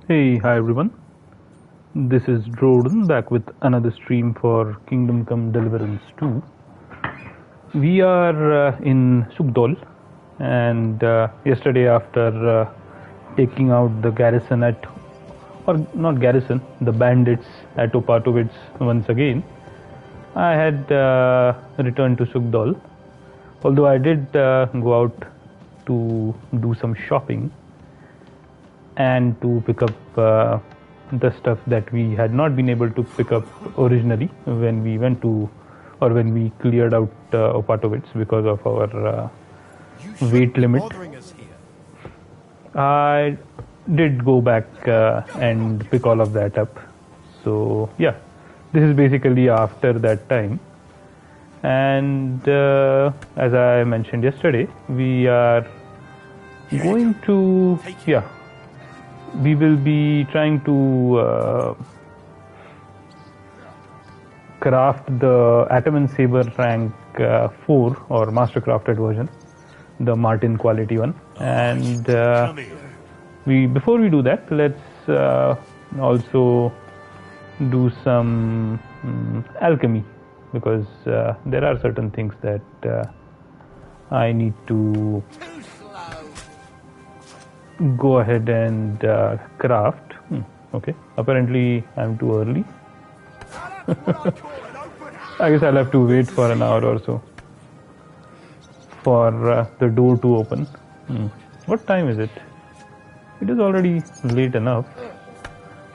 Hey, hi everyone. This is Jordan back with another stream for Kingdom Come Deliverance 2. We are in Sugdol, and yesterday, after taking out the garrison or not garrison, the bandits at Opatovitz once again, I had returned to Sugdol. Although I did go out to do some shopping and to pick up the stuff that we had not been able to pick up originally when we went to or when we cleared out Opatovitz because of our weight limit. I did go back and pick all of that up. So yeah, this is basically after that time. And as I mentioned yesterday, we are going to we will be trying to craft the Atom and Saber rank 4 or master crafted version, the Martin quality one. And before we do that, let's also do some alchemy, because there are certain things that I need to go ahead and craft. Okay, apparently I'm too early. I guess I'll have to wait for an hour or so for the door to open. What time is it? It is already late enough.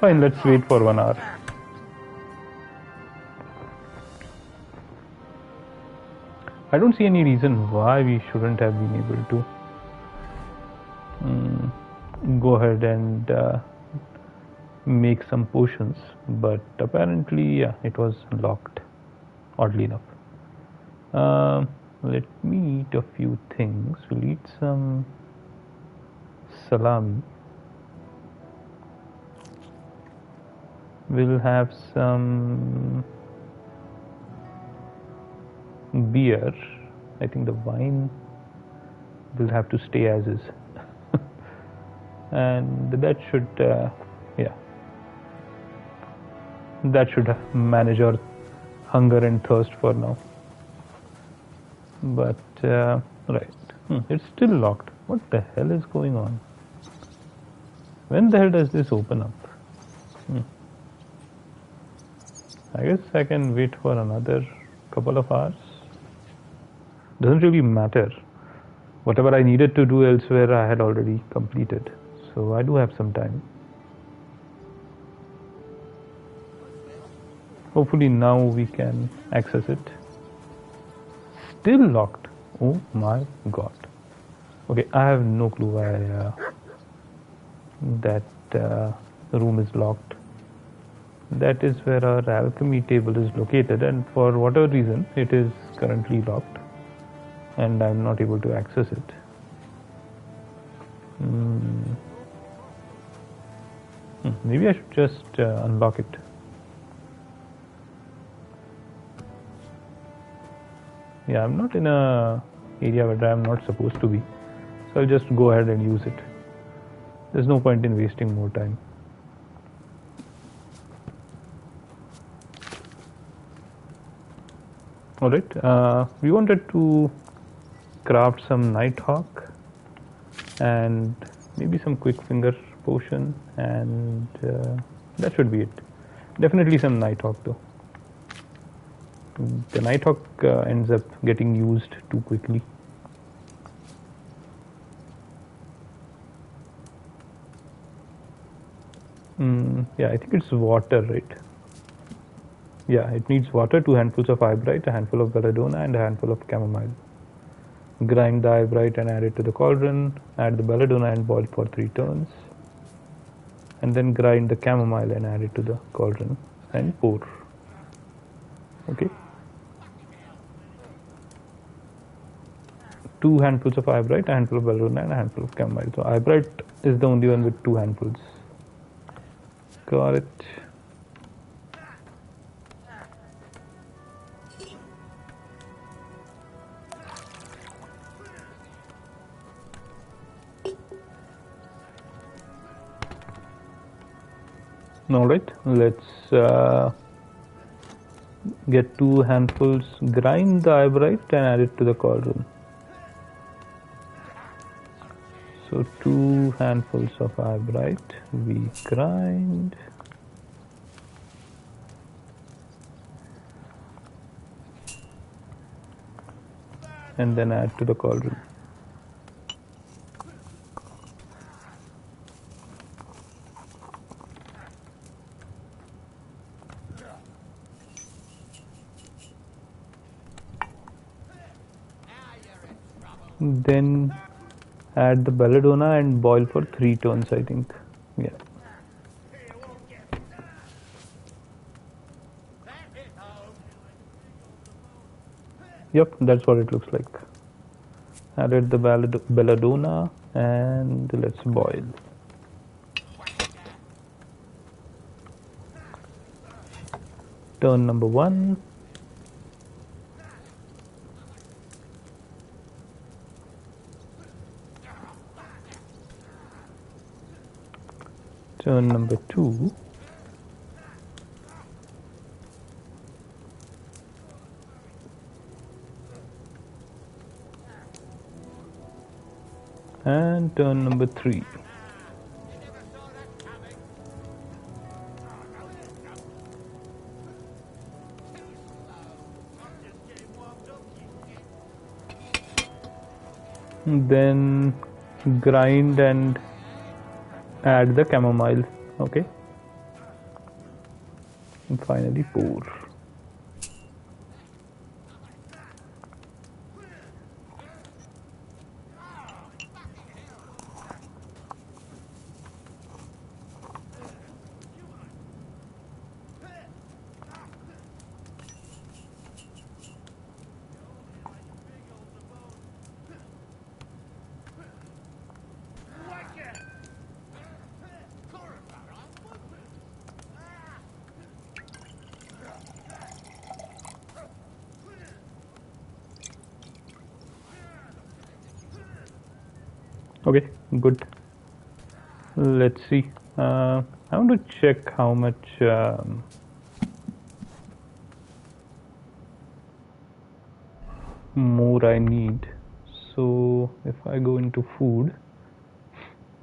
Fine, let's wait for 1 hour. I don't see any reason why we shouldn't have been able to go ahead and make some potions, but apparently it was locked, oddly enough. Let me eat a few things. We'll eat some salami. We'll have some beer. I think the wine will have to stay as is. And that should that should manage our hunger and thirst for now. But right, it's still locked. What the hell is going on? When the hell does this open up? I guess I can wait for another couple of hours. Doesn't really matter. Whatever I needed to do elsewhere, I had already completed. So I do have some time. Hopefully now we can access it. Still locked. Oh my god. Okay, I have no clue why that room is locked. That is where our alchemy table is located, and for whatever reason it is currently locked and I'm not able to access it. Maybe I should just unlock it. Yeah, I'm not in a area where I'm not supposed to be, so I'll just go ahead and use it. There's no point in wasting more time. Alright, we wanted to craft some Nighthawk and maybe some quick finger potion, and that should be it. Definitely some Nighthawk though. The Nighthawk ends up getting used too quickly. Yeah, I think it's water, right? Yeah, it needs water, 2 handfuls of eyebright, a handful of belladonna, and a handful of chamomile. Grind the eyebright and add it to the cauldron. Add the belladonna and boil for 3 turns. And then grind the chamomile and add it to the cauldron and pour. Okay. 2 handfuls of eyebright, a handful of belladonna, and a handful of chamomile. So eyebright is the only one with 2 handfuls. Got it. Alright, let's get 2 handfuls, grind the eyebright and add it to the cauldron. So 2 handfuls of eyebright we grind. And then add to the cauldron. Then add the belladonna and boil for 3 turns, I think. Yeah. Yep, that's what it looks like. Added the belladonna and let's boil. Turn number 1. Turn number 2. And turn number 3. Then grind and add the chamomile. Okay. And finally pour. Okay, good. Let's see. I want to check how much more I need. So if I go into food,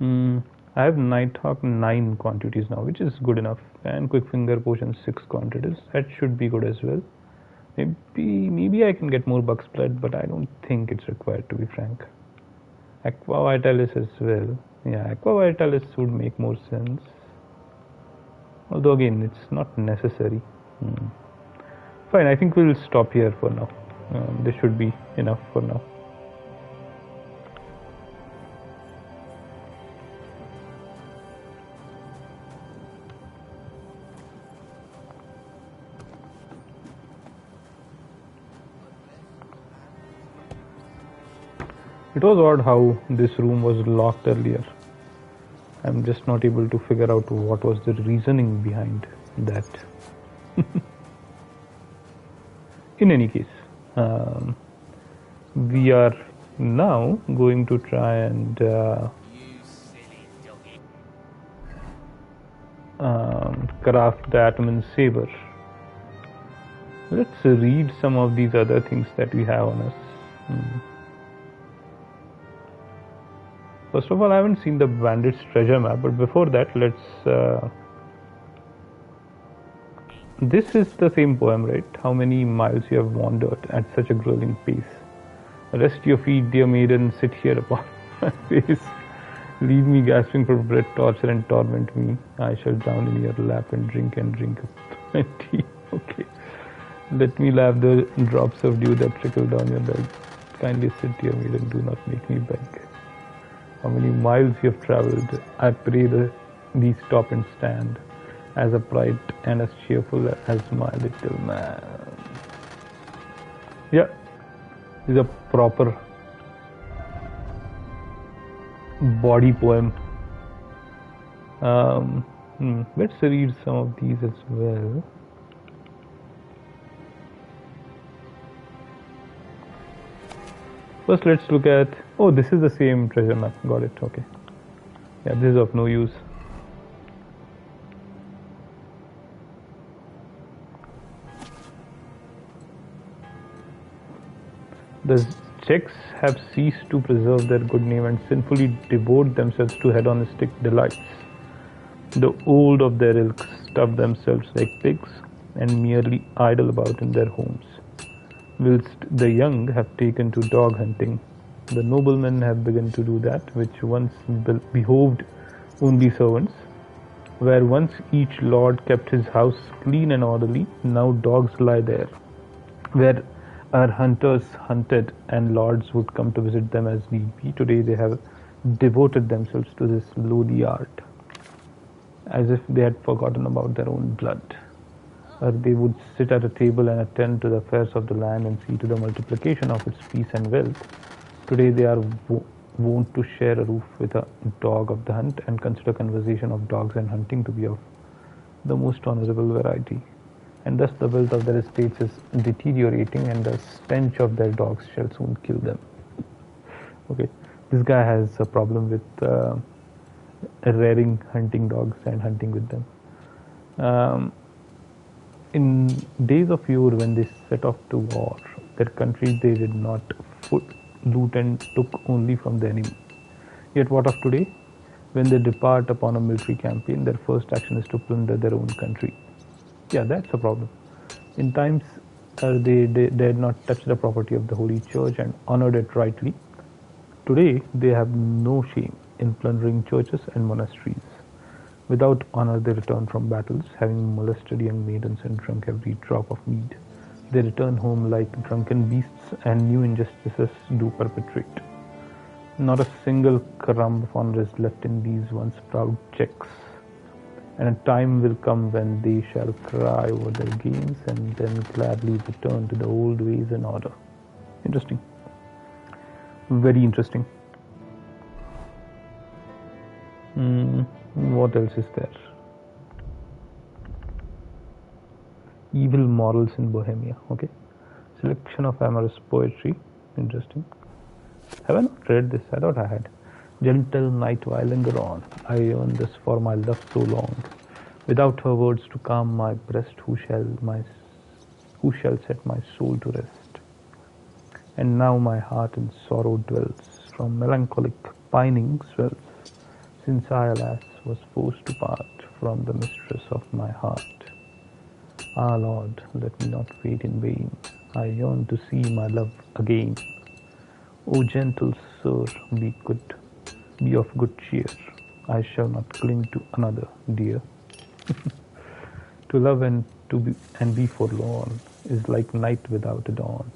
I have Nighthawk 9 quantities now, which is good enough, and Quick Finger Potion 6 quantities. That should be good as well. Maybe I can get more Buck's Blood, but I don't think it's required, to be frank. Aqua Vitalis as well. Yeah, Aqua Vitalis would make more sense. Although again, it's not necessary. Fine, I think we'll stop here for now. This should be enough for now. It was odd how this room was locked earlier. I'm just not able to figure out what was the reasoning behind that. In any case, we are now going to try and craft the Ataman Saber. Let's read some of these other things that we have on us. First of all, I haven't seen the bandits treasure map, but before that, let's this is the same poem, right? How many miles you have wandered at such a grueling pace. Rest your feet, dear maiden, sit here upon my face. Leave me gasping for breath, torture and torment me. I shall drown in your lap and drink up plenty. Okay. Let me lap the drops of dew that trickle down your leg. Kindly sit, dear maiden, do not make me beg. How many miles you have travelled, I pray thee stop and stand, as upright and as cheerful as my little man. Yeah, this is a proper body poem. Let's read some of these as well. First, let's look at. Oh, this is the same treasure map. Got it. Okay. Yeah, this is of no use. The Czechs have ceased to preserve their good name and sinfully devote themselves to hedonistic delights. The old of their ilk stuff themselves like pigs and merely idle about in their homes, whilst the young have taken to dog hunting. The noblemen have begun to do that which once behoved only servants. Where once each lord kept his house clean and orderly, now dogs lie there. Where our hunters hunted and lords would come to visit them as need be, today they have devoted themselves to this lowly art, as if they had forgotten about their own blood. Or they would sit at a table and attend to the affairs of the land and see to the multiplication of its peace and wealth. Today they are wont to share a roof with a dog of the hunt and consider conversation of dogs and hunting to be of the most honorable variety. And thus the wealth of their estates is deteriorating, and the stench of their dogs shall soon kill them. Okay, this guy has a problem with rearing hunting dogs and hunting with them. In days of yore, when they set off to war, their country they did not loot and took only from the enemy. Yet what of today? When they depart upon a military campaign, their first action is to plunder their own country. Yeah, that's a problem. In times they had not touched the property of the Holy Church and honored it rightly. Today they have no shame in plundering churches and monasteries. Without honor they return from battles, having molested young maidens and drunk every drop of mead. They return home like drunken beasts, and new injustices do perpetrate. Not a single crumb of honor is left in these once proud Czechs. And a time will come when they shall cry over their gains and then gladly return to the old ways and order. Interesting. Very interesting. What else is there? Evil morals in Bohemia. Okay. Selection of amorous poetry. Interesting. Have I not read this? I thought I had. Gentle night while linger on. I yearn this for my love so long. Without her words to calm my breast, who shall set my soul to rest? And now my heart in sorrow dwells, from melancholic pining swells, since I, alas, was forced to part from the mistress of my heart. Ah, Lord, let me not wait in vain. I yearn to see my love again. O gentle sir, be of good cheer. I shall not cling to another, dear. To love and be forlorn is like night without a dawn.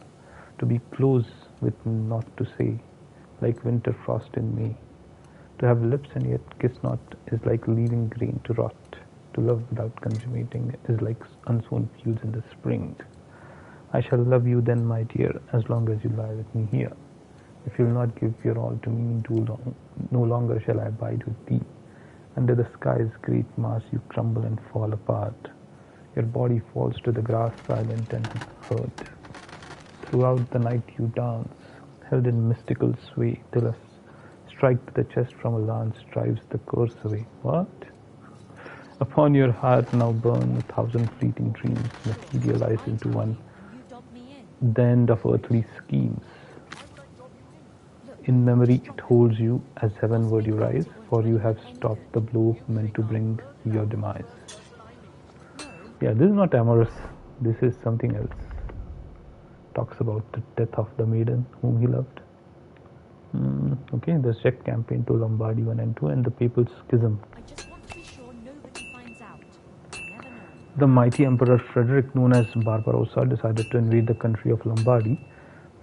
To be close with naught to say, like winter frost in May. To have lips and yet kiss not is like leaving grain to rot. To love without consummating is like unsown fields in the spring. I shall love you then, my dear, as long as you lie with me here. If you'll not give your all to me too long, no longer shall I abide with thee. Under the sky's great mass you crumble and fall apart. Your body falls to the grass silent and hurt. Throughout the night you dance, held in mystical sway, till a strike to the chest from a lance drives the curse away. What? Upon your heart now burn 1,000 fleeting dreams, materialize into one, the end of earthly schemes. In memory it holds you as heavenward you rise, for you have stopped the blow meant to bring your demise. Yeah, this is not amorous, this is something else. Talks about the death of the maiden whom he loved. Okay, the Czech campaign to Lombardy 1 and 2 and the Papal Schism. I just want to be sure nobody finds out. Never know. The mighty Emperor Frederick, known as Barbarossa, decided to invade the country of Lombardy.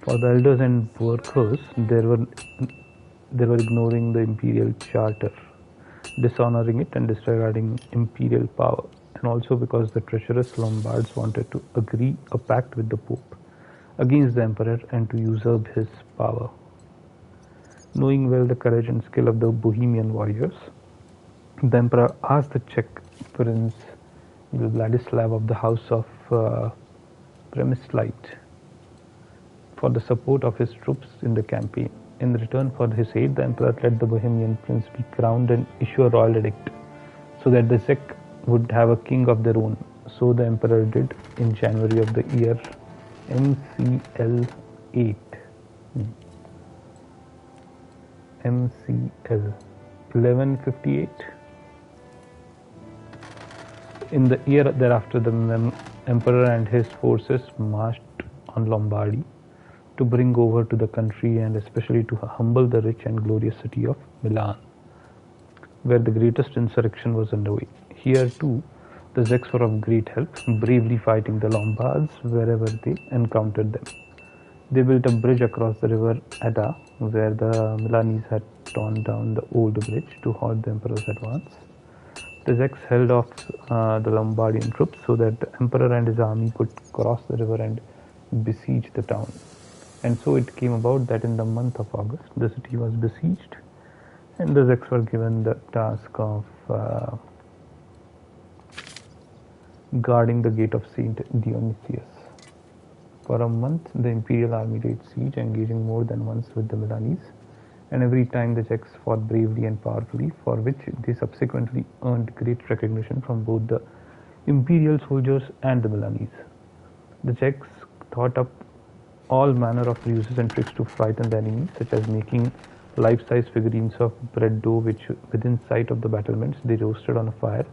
For the elders and workers, they were ignoring the imperial charter, dishonoring it and disregarding imperial power, and also because the treacherous Lombards wanted to agree a pact with the Pope against the emperor and to usurp his power. Knowing well the courage and skill of the Bohemian warriors, the emperor asked the Czech prince Vladislav of the house of Przemysl for the support of his troops in the campaign. In return for his aid, the emperor let the Bohemian prince be crowned and issue a royal edict, so that the Czech would have a king of their own. So the emperor did in January of the year MCL 8. MCL 1158. In the year thereafter, the emperor and his forces marched on Lombardy to bring over to the country and especially to humble the rich and glorious city of Milan, where the greatest insurrection was underway. Here too, the Czechs were of great help, bravely fighting the Lombards wherever they encountered them. They built a bridge across the river Adda, where the Milanese had torn down the old bridge to halt the emperor's advance. The Czechs held off the Lombardian troops so that the emperor and his army could cross the river and besiege the town. And so it came about that in the month of August, the city was besieged, and the Czechs were given the task of guarding the gate of Saint Dionysius. For a month, the imperial army laid siege, engaging more than once with the Milanese, and every time the Czechs fought bravely and powerfully, for which they subsequently earned great recognition from both the imperial soldiers and the Milanese. The Czechs thought up all manner of ruses and tricks to frighten the enemy, such as making life-size figurines of bread dough which within sight of the battlements they roasted on a fire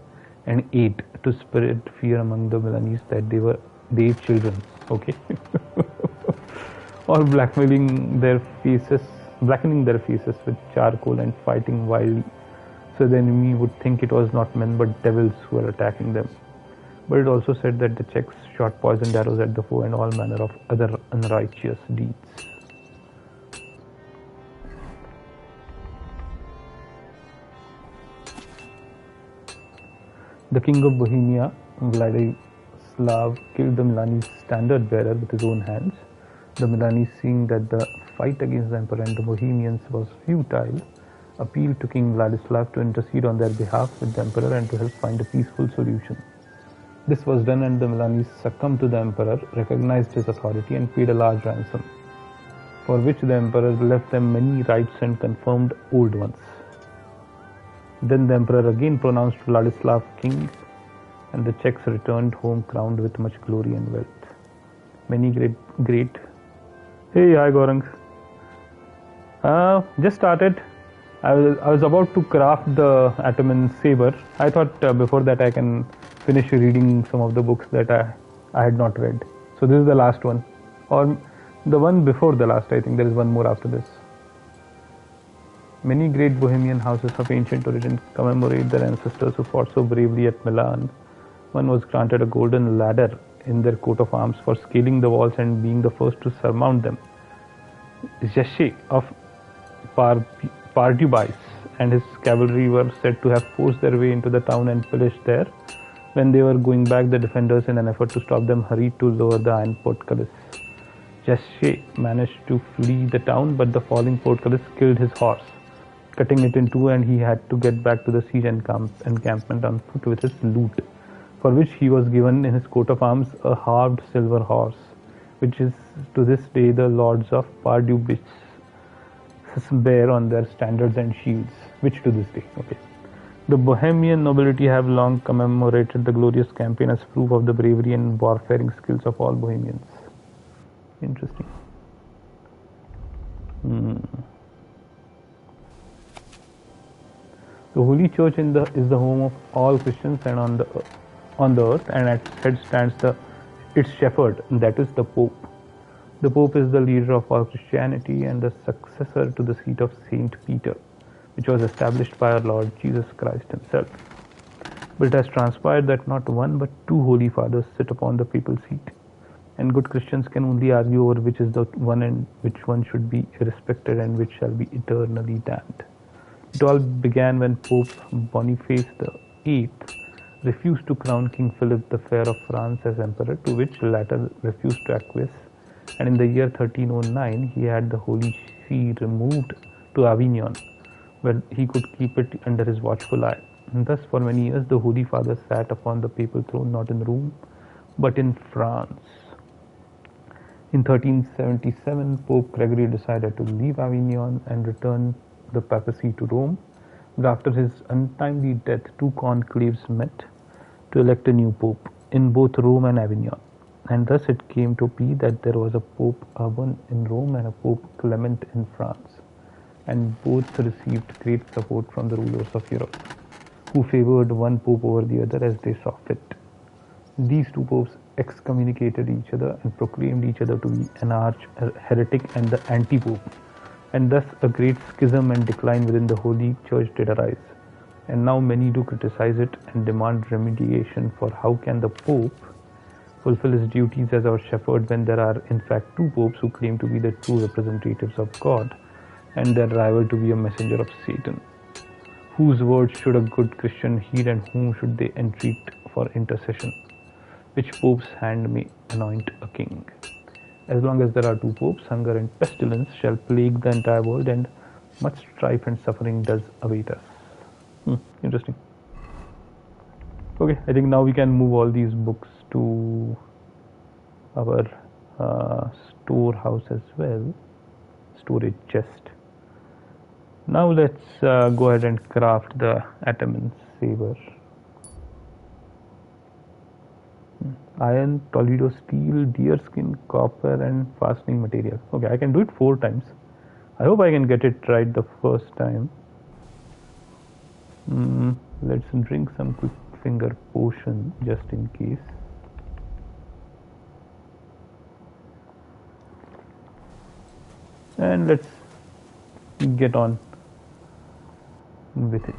and ate to spread fear among the Milanese that they ate children, okay? Or blackening their faces with charcoal and fighting wildly, so the enemy would think it was not men but devils who were attacking them. But it also said that the Czechs shot poisoned arrows at the foe and all manner of other unrighteous deeds. The king of Bohemia, Vladislav, killed the Milanese standard bearer with his own hands. The Milanese, seeing that the fight against the emperor and the Bohemians was futile, appealed to King Vladislav to intercede on their behalf with the emperor and to help find a peaceful solution. This was done, and the Milanese succumbed to the emperor, recognized his authority, and paid a large ransom, for which the emperor left them many rights and confirmed old ones. Then the emperor again pronounced Vladislav king, and the Czechs returned home crowned with much glory and wealth. Many great. Hey, hi Gaurang. Just started. I was about to craft the Ataman saber. I thought before that I can finish reading some of the books that I had not read. So this is the last one, or the one before the last. I think there is one more after this. Many great Bohemian houses of ancient origin commemorate their ancestors who fought so bravely at Milan. One was granted a golden ladder in their coat of arms for scaling the walls and being the first to surmount them. Zsche of Pardubice and his cavalry were said to have forced their way into the town and pillaged there. When they were going back, the defenders, in an effort to stop them, hurried to lower the iron portcullis. Zsche managed to flee the town, but the falling portcullis killed his horse, cutting it in two, and he had to get back to the siege encampment on foot with his loot, for which he was given in his coat of arms a carved silver horse, which is to this day the lords of Pardubice bear on their standards and shields, which to this day, okay. The Bohemian nobility have long commemorated the glorious campaign as proof of the bravery and warfaring skills of all Bohemians. Interesting. The Holy Church is the home of all Christians and on the earth, and at its head stands its shepherd, that is the Pope. The Pope is the leader of all Christianity and the successor to the seat of Saint Peter, which was established by our Lord Jesus Christ himself. But it has transpired that not one but two holy fathers sit upon the papal seat, and good Christians can only argue over which is the one and which one should be respected and which shall be eternally damned. It all began when Pope Boniface VIII refused to crown King Philip the Fair of France as emperor, to which the latter refused to acquiesce, and in the year 1309 he had the Holy See removed to Avignon, where he could keep it under his watchful eye. And thus for many years the Holy Father sat upon the papal throne not in Rome but in France. In 1377 Pope Gregory decided to leave Avignon and return the papacy to Rome, but after his untimely death two conclaves met to elect a new pope in both Rome and Avignon, and thus it came to be that there was a Pope Urban in Rome and a Pope Clement in France. and both received great support from the rulers of Europe, who favored one pope over the other as they saw fit. These two popes excommunicated each other and proclaimed each other to be an arch heretic and the anti-pope, and thus a great schism and decline within the Holy Church did arise. And now many do criticize it and demand remediation, for how can the Pope fulfill his duties as our shepherd when there are in fact two popes who claim to be the true representatives of God and their rival to be a messenger of Satan? Whose words should a good Christian heed, and whom should they entreat for intercession? Which pope's hand may anoint a king? As long as there are two popes, hunger and pestilence shall plague the entire world, and much strife and suffering does await us. Interesting. Okay, I think now we can move all these books to our storehouse as well, storage chest. Now let's go ahead and craft the Ataman saber. Iron, Toledo steel, deerskin, copper, and fastening material. Okay, I can do it 4 times. I hope I can get it right the first time. Let's drink some quick finger potion just in case. And let's get on with it.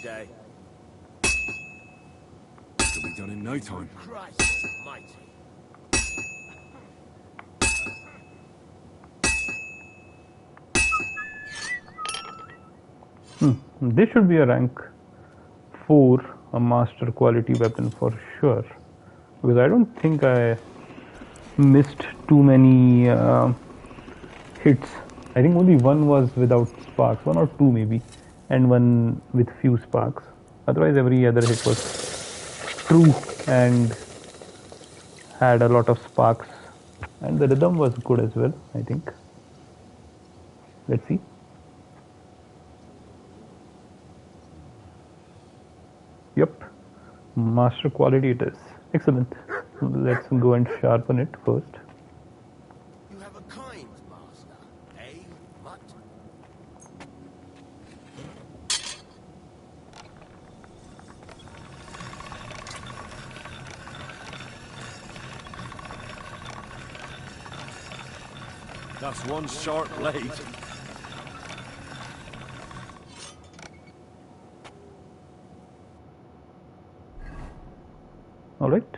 Day. It'll be done in no time. Christ almighty. This should be a rank 4, a master quality weapon for sure, because I don't think I missed too many hits. I think only one was without sparks, 1 or 2 maybe, and one with few sparks. Otherwise every other hit was true and had a lot of sparks, and the rhythm was good as well, I think. Let's see. Yep, master quality it is. Excellent. Let's go and sharpen it first. You have a kind master, eh, Mutt? That's one sharp blade. All right.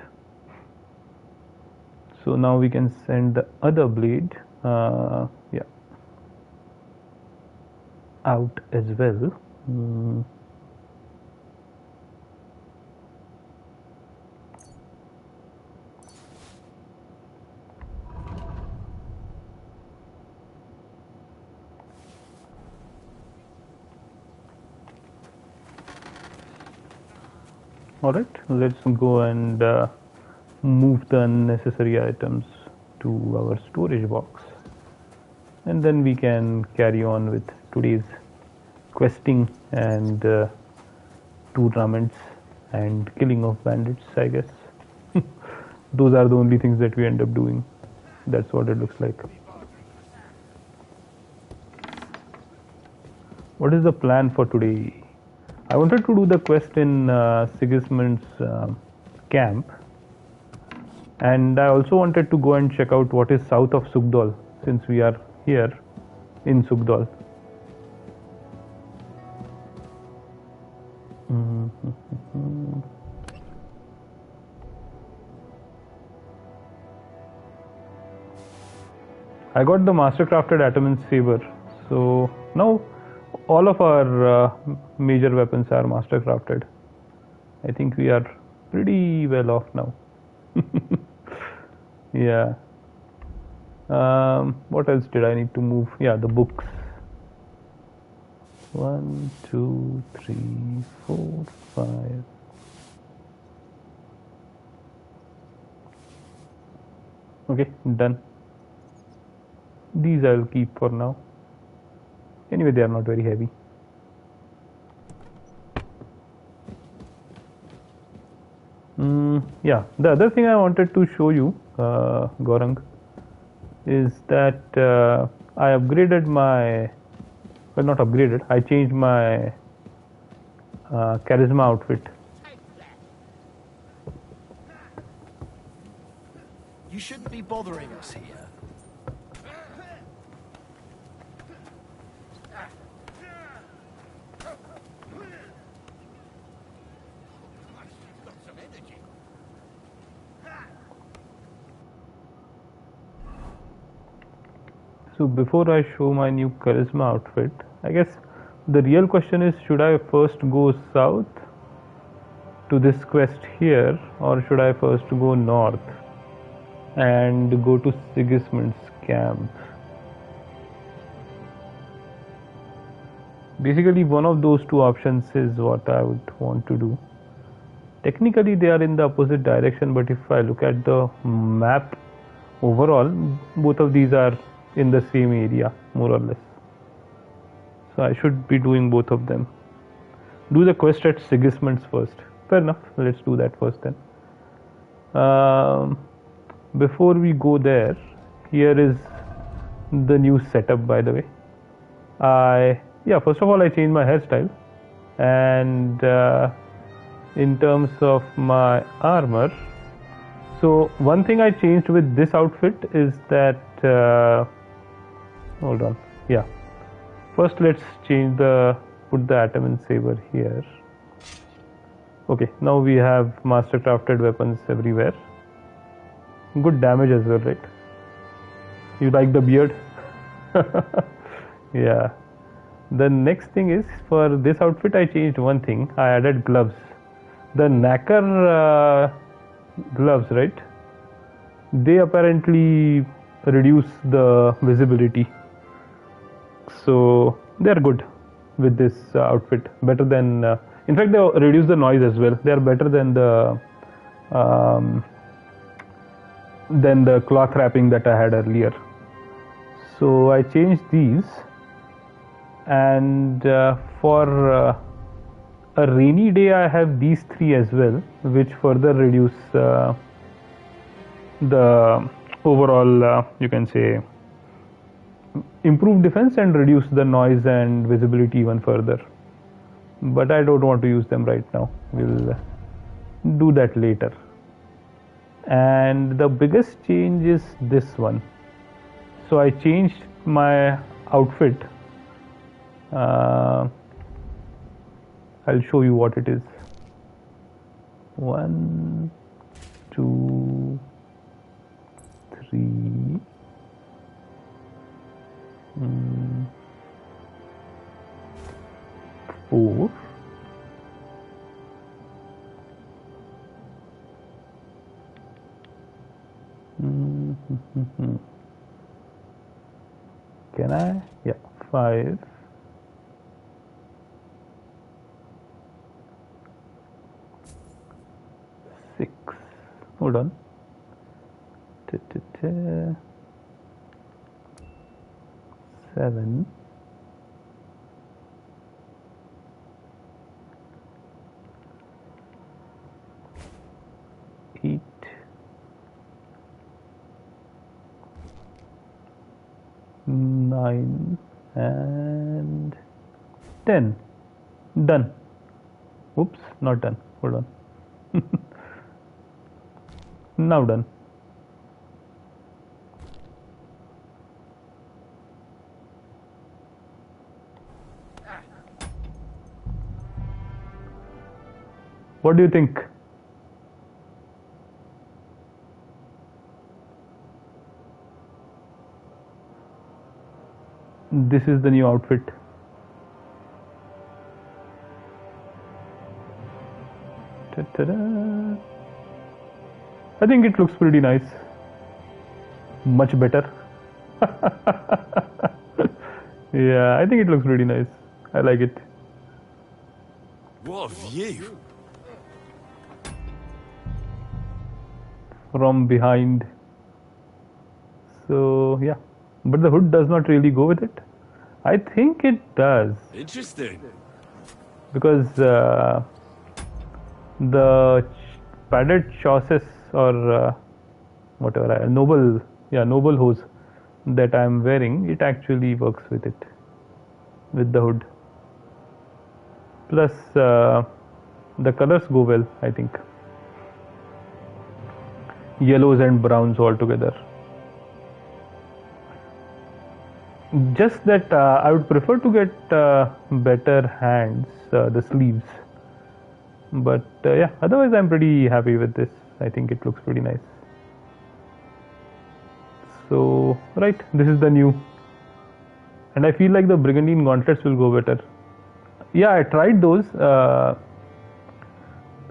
So now we can send the other blade, yeah, out as well. All right, let's go and move the unnecessary items to our storage box, and then we can carry on with today's questing and tournaments and killing of bandits, I guess. Those are the only things that we end up doing. That's what it looks like. What is the plan for today? I wanted to do the quest in Sigismund's camp, and I also wanted to go and check out what is south of Sugdol, since we are here in Sugdol. I got the mastercrafted Ataman saber, so now all of our major weapons are mastercrafted. I think we are pretty well off now. Yeah. What else did I need to move? Yeah, the books. 1, 2, 3, 4, 5. Okay, done. These I'll keep for now. Anyway, they are not very heavy. Yeah, the other thing I wanted to show you, Gaurang, is that I upgraded my, well, not upgraded, I changed my charisma outfit. You shouldn't be bothering us here. So before I show my new charisma outfit, I guess the real question is, should I first go south to this quest here, or should I first go north and go to Sigismund's camp? Basically, one of those two options is what I would want to do. Technically, they are in the opposite direction, but if I look at the map overall, both of these are in the same area, more or less. So I should be doing both of them. Do the quest at Sigismund's first. Fair enough, let's do that first then. Before we go there, here is the new setup, by the way. First of all, I changed my hairstyle, and in terms of my armor, so one thing I changed with this outfit is that hold on, yeah, first let's put the Ataman saber here. Okay, now we have mastercrafted weapons everywhere. Good damage as well, right? You like the beard? Yeah. The next thing is, for this outfit I changed one thing. I added gloves. The knacker gloves, right? They apparently reduce the visibility. So they are good with this outfit. Better than, in fact, they reduce the noise as well. They are better than the cloth wrapping that I had earlier. So I changed these, and for a rainy day I have these three as well, which further reduce the overall, you can say, improve defense and reduce the noise and visibility even further. But I don't want to use them right now. We'll do that later. And the biggest change is this one. So I changed my outfit. I'll show you what it is. 1, 2, 3. 4. Can I? Yeah, 5. 6. Hold on. 7. 8. 9 and 10. Done. Oops, not done. Hold on. Now done. What do you think? This is the new outfit. Ta-da. I think it looks pretty nice. Much better. Yeah, I think it looks pretty nice. I like it. What a view! From behind. So yeah, but the hood does not really go with it. I think it does, Interesting. because the padded chassis or whatever noble hose that I'm wearing, it actually works with it, with the hood. Plus the colors go well, I think. Yellows and browns all together. Just that I would prefer to get better hands, the sleeves. But yeah, otherwise I'm pretty happy with this. I think it looks pretty nice. So, right, this is the new. And I feel like the Brigandine gauntlets will go better. Yeah, I tried those.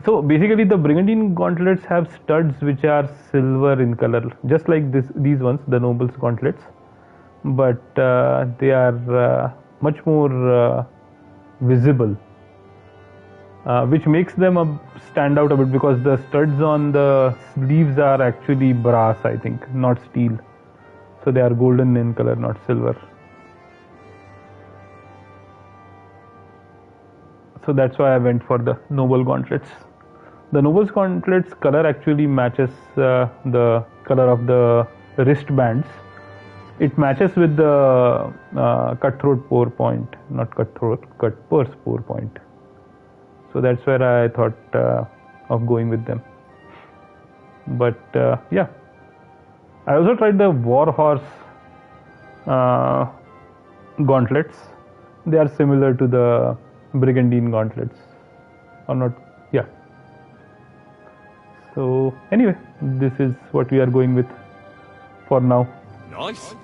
So basically the Brigandine gauntlets have studs which are silver in color, just like these ones, the Noble's gauntlets. But they are much more visible, which makes them stand out a bit, because the studs on the sleeves are actually brass, I think, not steel. So they are golden in color, not silver. So that's why I went for the Noble gauntlets. The Noble's gauntlets color actually matches the color of the wristbands. It matches with the cutthroat pour point, not cutthroat, cut purse pour point. So that's where I thought of going with them. But yeah, I also tried the Warhorse gauntlets. They are similar to the Brigandine gauntlets, or not? Yeah. So anyway, this is what we are going with for now. Nice.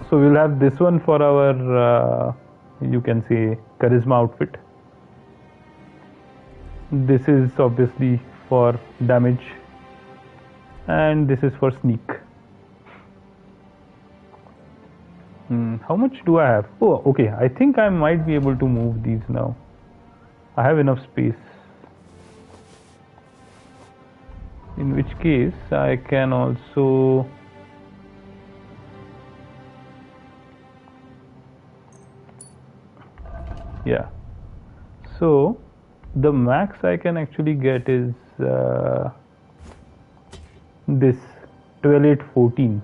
So we'll have this one for our, you can say, charisma outfit. This is obviously for damage, and this is for sneak. How much do I have? Oh, okay. I think I might be able to move these now. I have enough space. In which case, I can also yeah. So the max I can actually get is this 12,814.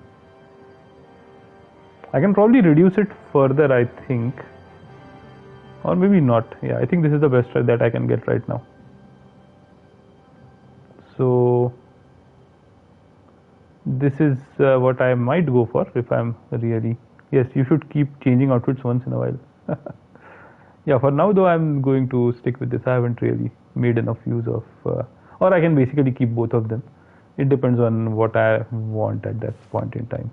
I can probably reduce it further, I think, or maybe not. Yeah, I think this is the best that I can get right now. So this is what I might go for if I'm really. Yes, you should keep changing outfits once in a while. Yeah, for now though, I'm going to stick with this. I haven't really made enough use of, or I can basically keep both of them. It depends on what I want at that point in time.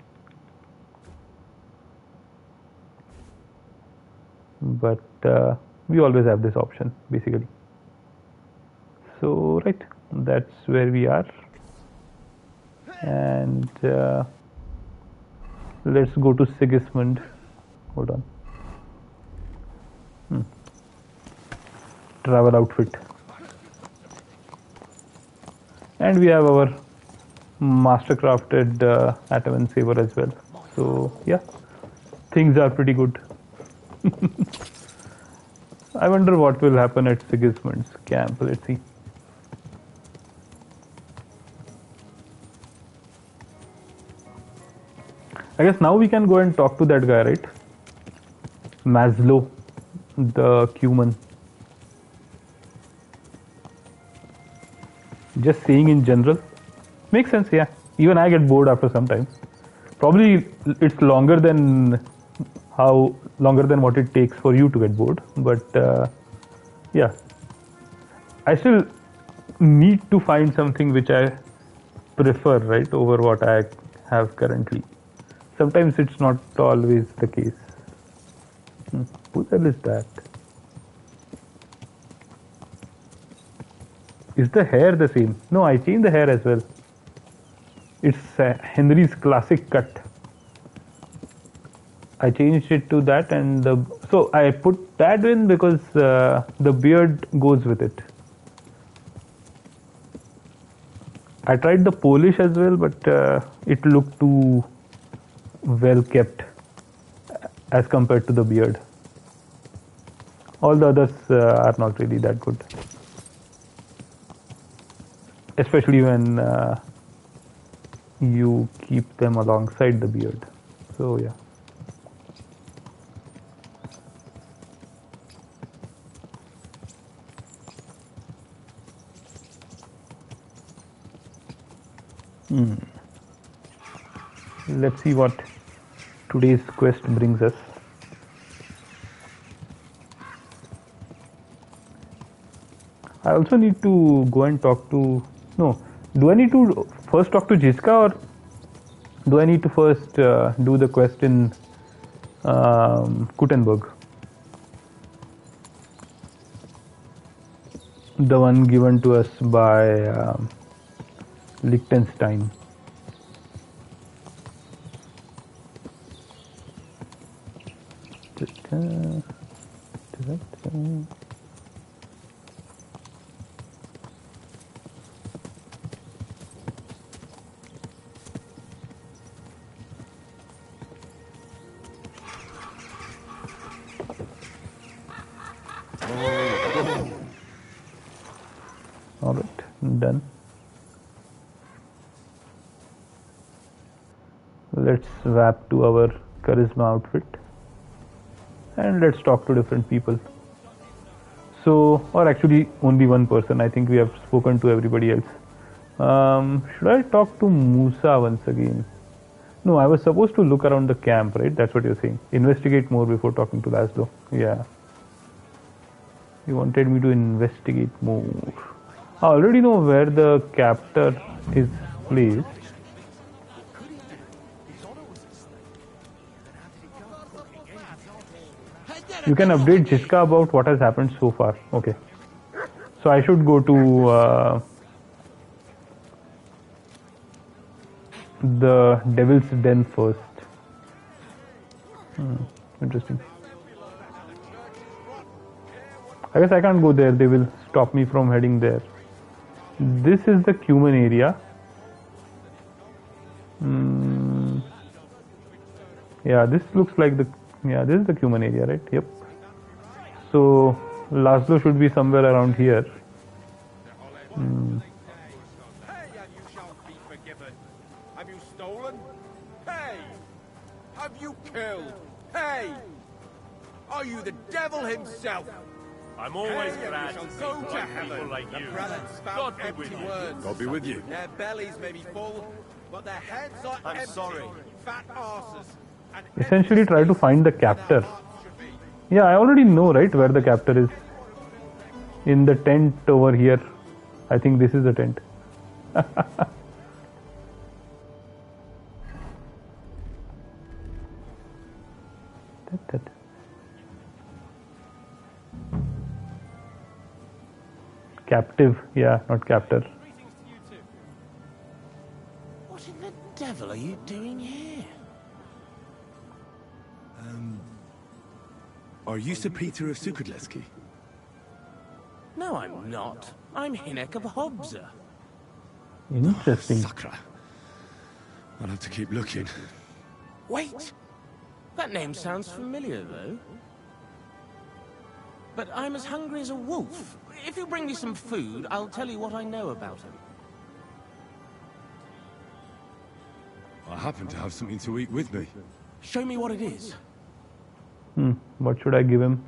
But we always have this option basically. So right, that's where we are, and let's go to Sigismund. Hold on. Travel outfit, and we have our master crafted atom and saber as well. So yeah, things are pretty good. I wonder what will happen at Sigismund's camp. Let's see. I guess now we can go and talk to that guy, right? Maslow, the human. Just saying in general. Makes sense, yeah. Even I get bored after some time. Probably it's longer than what it takes for you to get bored. But yeah. I still need to find something which I prefer, right, over what I have currently. Sometimes it's not always the case. Who the hell is that? Is the hair the same? No, I changed the hair as well. It's Henry's classic cut. I changed it to that, and so I put that in because the beard goes with it. I tried the Polish as well, but it looked too well kept as compared to the beard. All the others are not really that good, especially when you keep them alongside the beard. So yeah. Let's see what today's quest brings us. I also need to go and talk to... No, do I need to first talk to Jiska, or do I need to first do the quest in Kuttenberg? The one given to us by Liechtenstein. Alright, done. Let's swap to our charisma outfit and let's talk to different people. So, or actually only one person. I think we have spoken to everybody else. Should I talk to Musa once again? No, I was supposed to look around the camp, right? That's what you're saying. Investigate more before talking to Laszlo. Yeah. You wanted me to investigate more. I already know where the captor is placed. You can update Jiska about what has happened so far. Okay. So I should go to the Devil's Den first. Interesting. I guess I can't go there. They will stop me from heading there. This is the Cuman area. Yeah, this looks like the... Yeah, this is the Cuman area, right? Yep. So, Laszlo should be somewhere around here. Hey, and you shall be forgiven. Have you stolen? Hey! Have you killed? Hey! Are you the devil himself? I'm always Hey, glad you to see shall go to bright heaven. people like The you. prelates spout God be empty with you. words. God be with you. Their bellies may be full, but their heads are I'm empty. sorry. Fat arses. And Essentially try to find the captor. hearts should be. Yeah, I already know, right, where the captor is. In the tent over here. I think this is the tent. Captive, yeah, not captor. What in the devil are you doing here? Are you Sir Peter of Sukadleski? No, I'm not. I'm Hinek of Hobza. Interesting. Sakra. I'll have to keep looking. Wait! That name sounds familiar, though. But I'm as hungry as a wolf. If you bring me some food, I'll tell you what I know about him. I happen to have something to eat with me. Show me what it is. What should I give him?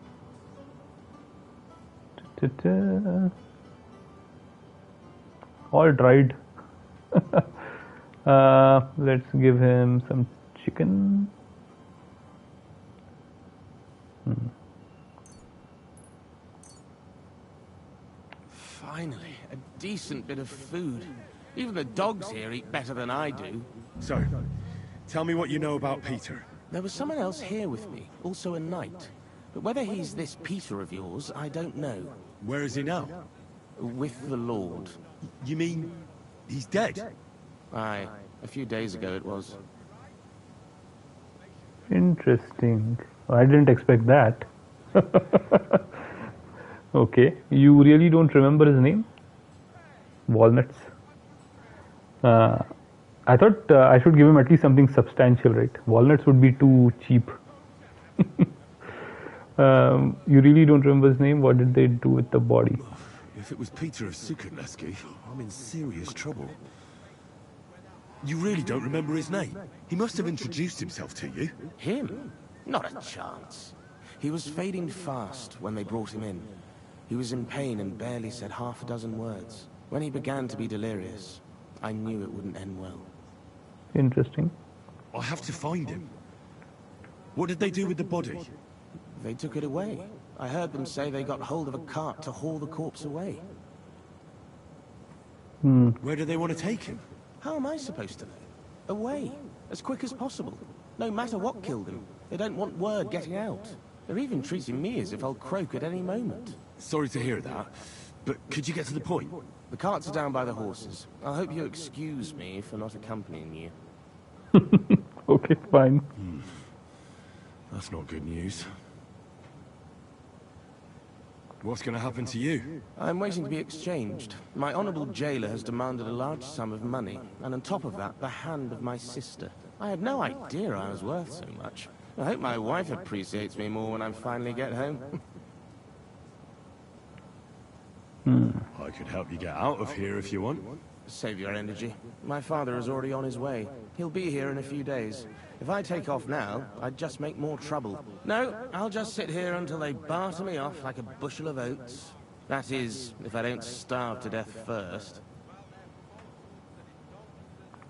Ta-ta. All dried. Let's give him some chicken. Finally, a decent bit of food. Even the dogs here eat better than I do. So, tell me what you know about Peter. There was someone else here with me, also a knight. But whether he's this Peter of yours, I don't know. Where is he now? With the Lord. You mean he's dead? Aye, a few days ago it was. Interesting. I didn't expect that. Okay, you really don't remember his name? Walnuts. I thought I should give him at least something substantial, right? Walnuts would be too cheap. You really don't remember his name? What did they do with the body? If it was Peter of Sukadleski, I'm in serious trouble. You really don't remember his name? He must have introduced himself to you. Him? Not a chance. He was fading fast when they brought him in. He was in pain and barely said half a dozen words. When he began to be delirious, I knew it wouldn't end well. Interesting. I have to find him. What did they do with the body? They took it away. I heard them say they got hold of a cart to haul the corpse away. Where do they want to take him? How am I supposed to know? Away, as quick as possible. No matter what killed him. They don't want word getting out. They're even treating me as if I'll croak at any moment. Sorry to hear that, but could you get to the point? The carts are down by the horses. I hope you excuse me for not accompanying you. Okay, fine. That's not good news. What's going to happen to you? I'm waiting to be exchanged. My honorable jailer has demanded a large sum of money, and on top of that, the hand of my sister. I had no idea I was worth so much. I hope my wife appreciates me more when I finally get home. I could help you get out of here if you want. Save your energy. My father is already on his way. He'll be here in a few days. If I take off now, I'd just make more trouble. No, I'll just sit here until they barter me off like a bushel of oats. That is, if I don't starve to death first.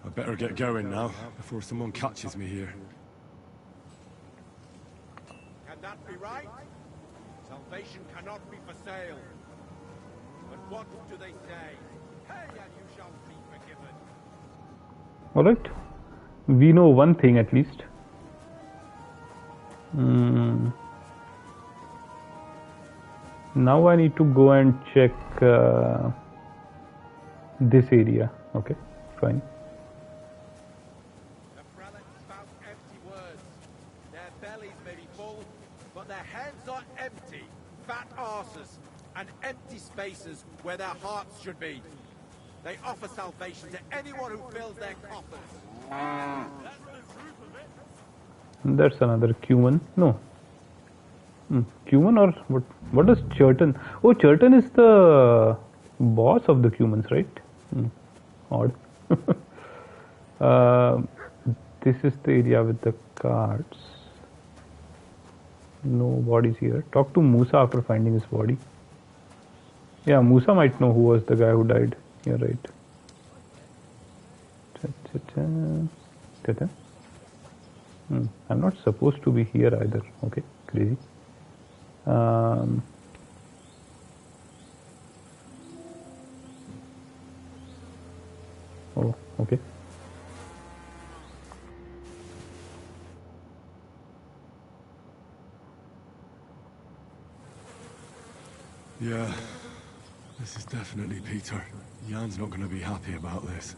I better get going now, before someone catches me here. Can that be right? Salvation cannot be for sale. But what do they say? Pay and you shall be forgiven. Alright. We know one thing at least. Now I need to go and check this area. Okay, fine. The prelates spout empty words. Their bellies may be full, but their heads are empty. Fat arses and empty spaces where their hearts should be. They offer salvation to anyone who fills their coffers. That's another Cuman. No. Cuman or what? What is Churton? Oh, Churton is the boss of the Cumans, right? Odd. This is the area with the cards. No bodies here. Talk to Musa after finding his body. Yeah, Musa might know who was the guy who died. You're right. I'm not supposed to be here either. Okay, crazy. Oh, okay. Yeah, this is definitely Peter. Jan's not going to be happy about this.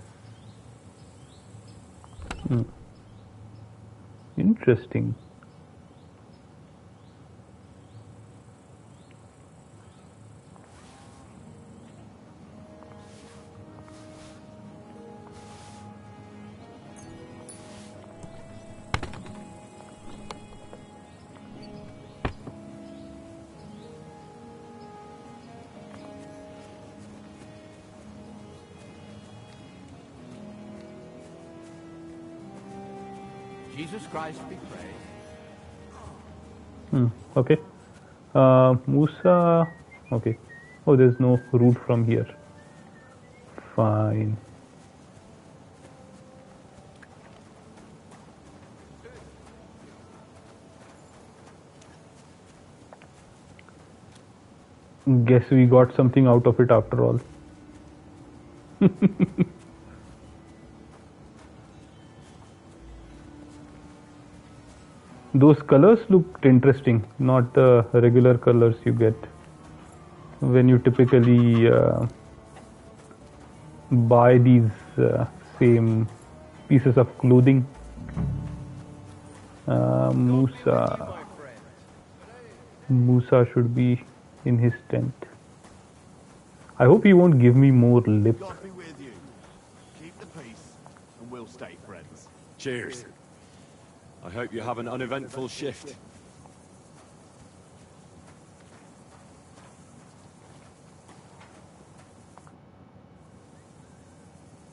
Interesting. Jesus Christ be praised. Okay. Musa. Okay. Oh, there's no route from here. Fine. Guess we got something out of it after all. Those colors looked interesting, not the regular colors you get when you typically buy these same pieces of clothing. Musa should be in his tent. I hope he won't give me more lip. God be with you. Keep the peace, and we'll stay friends. Cheers. I hope you have an uneventful shift.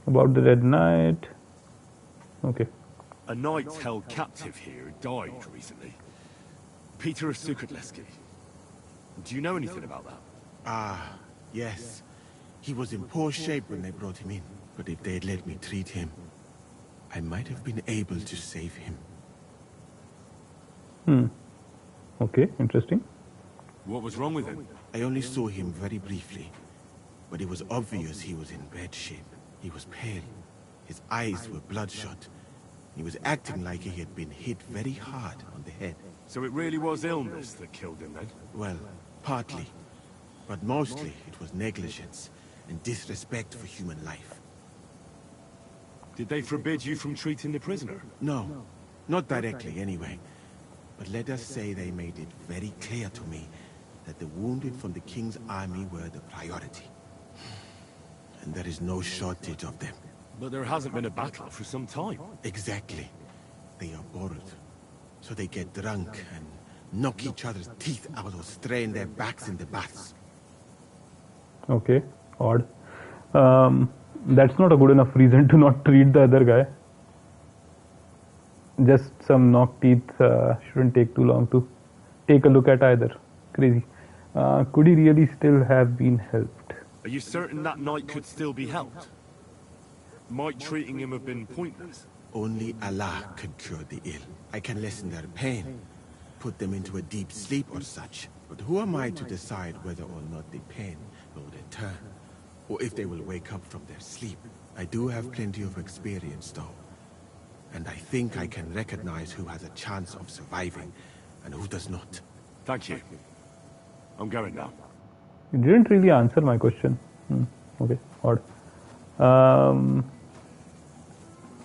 About the Red Knight. Okay. A knight held captive here died recently. Peter of Sukutleski. Do you know anything about that? Ah, yes. He was in poor shape when they brought him in. But if they'd let me treat him, I might have been able to save him. Okay, interesting. What was wrong with him? I only saw him very briefly, but it was obvious he was in bad shape. He was pale. His eyes were bloodshot. He was acting like he had been hit very hard on the head. So it really was illness that killed him then? Well, partly. But mostly it was negligence and disrespect for human life. Did they forbid you from treating the prisoner? No, not directly anyway. But let us say they made it very clear to me that the wounded from the King's army were the priority. And there is no shortage of them. But there hasn't been a battle for some time. Exactly. They are bored. So they get drunk and knock each other's teeth out or strain their backs in the baths. Okay, odd. That's not a good enough reason to not treat the other guy. Just some knock teeth shouldn't take too long to take a look at either. Crazy. Could he really still have been helped? Are you certain that knight could still be helped? Might treating him have been pointless? Only Allah can cure the ill. I can lessen their pain, put them into a deep sleep or such. But who am I to decide whether or not the pain will return? Or if they will wake up from their sleep? I do have plenty of experience though. And I think I can recognize who has a chance of surviving and who does not. Thank you. I'm going now. You didn't really answer my question. Okay, odd.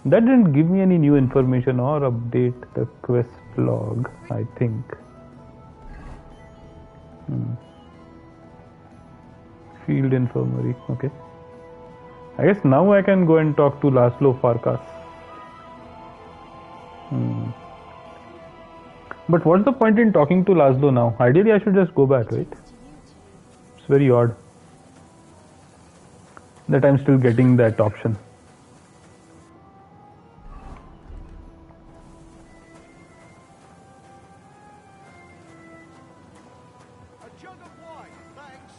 That didn't give me any new information or update the quest log, I think. Field infirmary, okay. I guess now I can go and talk to Laszlo Farkas. But what's the point in talking to Laszlo now? Ideally I should just go back, right? It's very odd that I'm still getting that option. A jug of wine, thanks.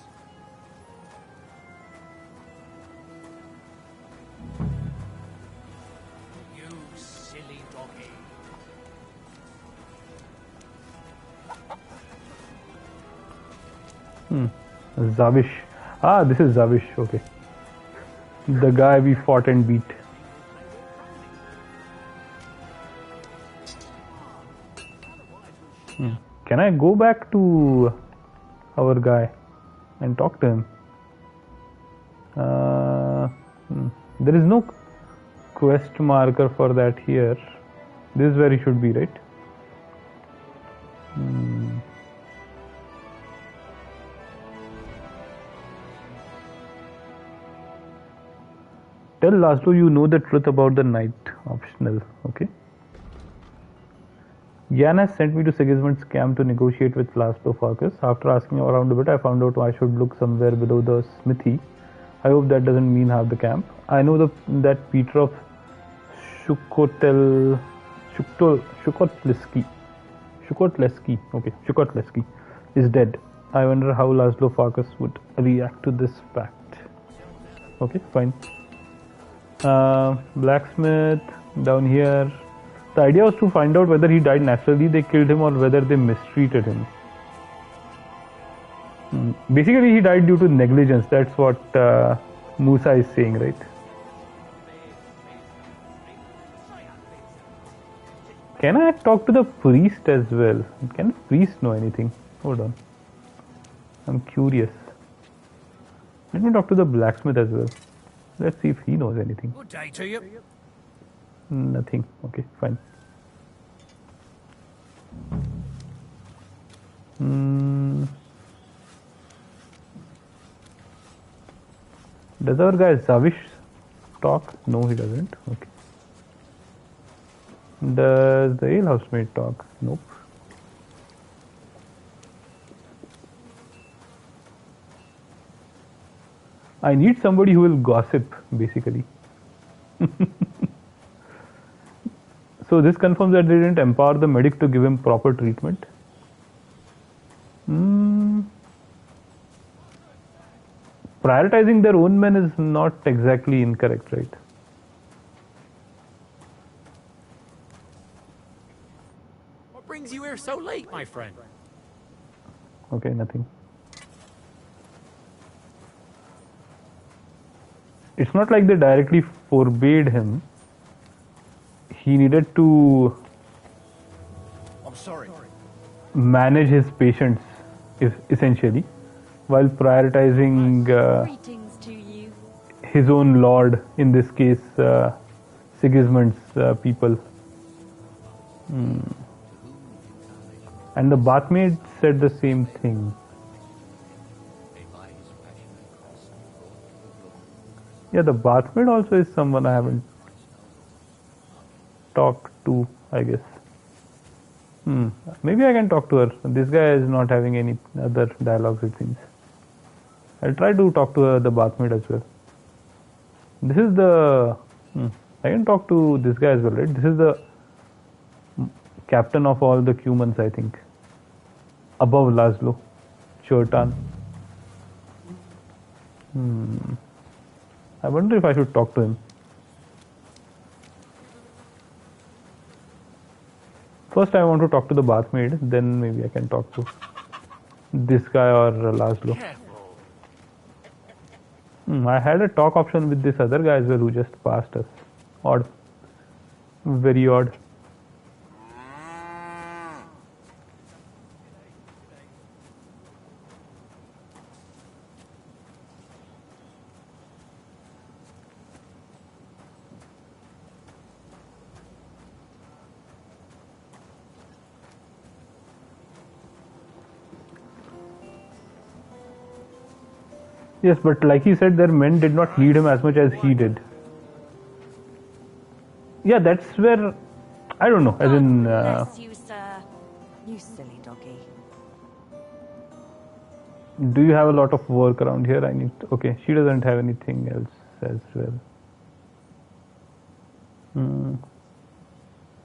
You silly doggy. Zavish. Ah, this is Zavish, okay. The guy we fought and beat. Can I go back to our guy and talk to him? There is no quest marker for that here. This is where he should be, right? Tell Laszlo you know the truth about the night. Optional. Okay. Jan has sent me to Sigismund's camp to negotiate with Laszlo Farkas. After asking around a bit, I found out I should look somewhere below the smithy. I hope that doesn't mean half the camp. I know that Peter of Shukotlesky is dead. I wonder how Laszlo Farkas would react to this fact. Okay, fine. Blacksmith down here. The idea was to find out whether he died naturally, they killed him, or whether they mistreated him. Basically, he died due to negligence. That's what Musa is saying, right? Can I talk to the priest as well? Can the priest know anything? Hold on. I'm curious. Let me talk to the blacksmith as well. Let's see if he knows anything. Good day to you. Nothing. Okay, fine. Does our guy Zavish talk? No, he doesn't. Okay. Does the ale housemate talk? Nope. I need somebody who will gossip, basically. So this confirms that they didn't empower the medic to give him proper treatment. Prioritizing their own men is not exactly incorrect, right? What brings you here so late, my friend? Okay, nothing. It's not like they directly forbade him. He needed to I'm sorry. manage his patients, essentially, while prioritizing Greetings to you. his own lord, in this case, Sigismund's people. And the bathmaid said the same thing. Yeah, the bathmaid also is someone I haven't talked to, I guess. Maybe I can talk to her. This guy is not having any other dialogues, it seems. I'll try to talk to the bathmaid as well. This is the... I can talk to this guy as well, right? This is the captain of all the humans, I think. Above Laszlo. Chertan. I wonder if I should talk to him. First I want to talk to the bathmaid, then maybe I can talk to this guy or Laszlo. I had a talk option with this other guy as well who just passed us. Odd. Very odd. Yes, but like he said, their men did not need him as much as he did. Yeah, that's where... I don't know, as in... Bless you, sir. You silly doggy. Do you have a lot of work around here? I need... Okay, she doesn't have anything else as well.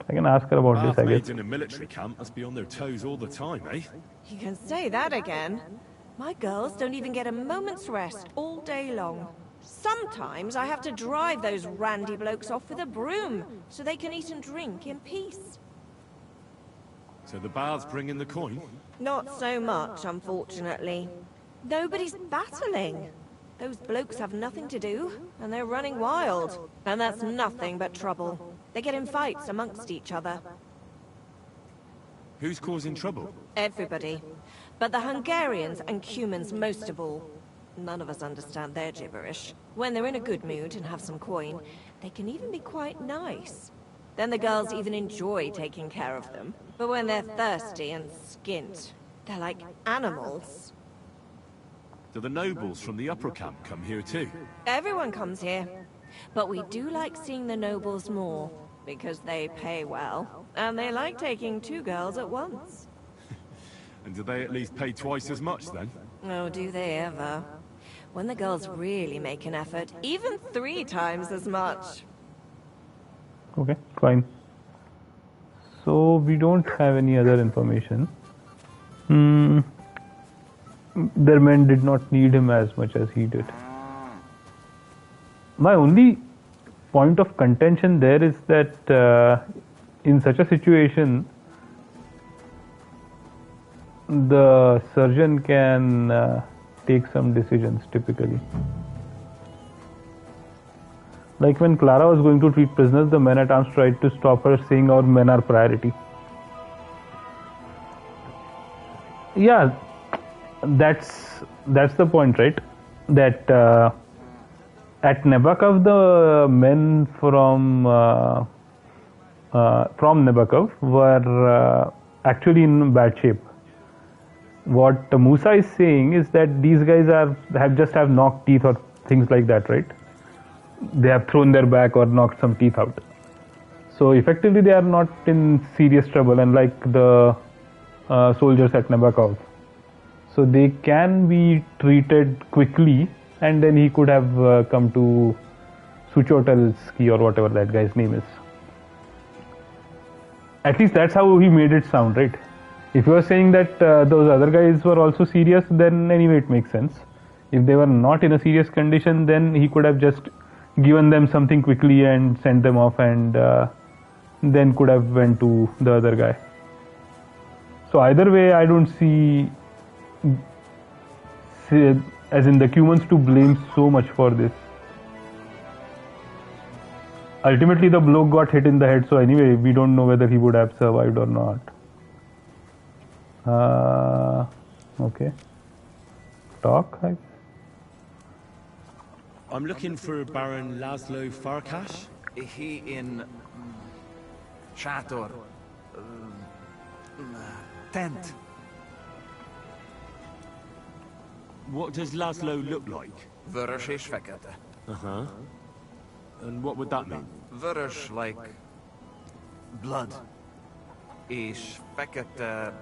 I can ask her about this, I Maids guess. in a military camp must be on their toes all the time, eh? You can say that again. My girls don't even get a moment's rest all day long. Sometimes I have to drive those randy blokes off with a broom so they can eat and drink in peace. So the baths bring in the coin? Not so much, unfortunately. Nobody's battling. Those blokes have nothing to do, and they're running wild. And that's nothing but trouble. They get in fights amongst each other. Who's causing trouble? Everybody. But the Hungarians and Cumans most of all. None of us understand their gibberish. When they're in a good mood and have some coin, they can even be quite nice. Then the girls even enjoy taking care of them. But when they're thirsty and skint, they're like animals. Do the nobles from the upper camp come here too? Everyone comes here. But we do like seeing the nobles more, because they pay well. And they like taking 2 girls at once. And do they at least pay twice as much then? Oh, do they ever? When the girls really make an effort, even 3 times as much. Okay, fine. So we don't have any other information. Their men did not need him as much as he did. My only point of contention there is that in such a situation, the surgeon can take some decisions typically. Like when Clara was going to treat prisoners, the men-at-arms tried to stop her, saying our men are priority. Yeah, that's the point, right? That at Nebakov, the men from Nebakov were actually in bad shape. What Musa is saying is that these guys have knocked teeth or things like that, right? They have thrown their back or knocked some teeth out. So effectively they are not in serious trouble, unlike the soldiers at Nebakov. So they can be treated quickly, and then he could have come to Suchotelski or whatever that guy's name is. At least that's how he made it sound, right? If you are saying that those other guys were also serious, then anyway it makes sense. If they were not in a serious condition, then he could have just given them something quickly and sent them off, and then could have went to the other guy. So either way, I don't see as in the Cumans to blame so much for this. Ultimately the bloke got hit in the head, so anyway we don't know whether he would have survived or not. Okay. Talk. I'm looking for Baron Laszlo Farkas. He in Chator tent. What does Laszlo look like? Vörös és fekete. Uh-huh. And what would that mean? Vörös like blood. És fekete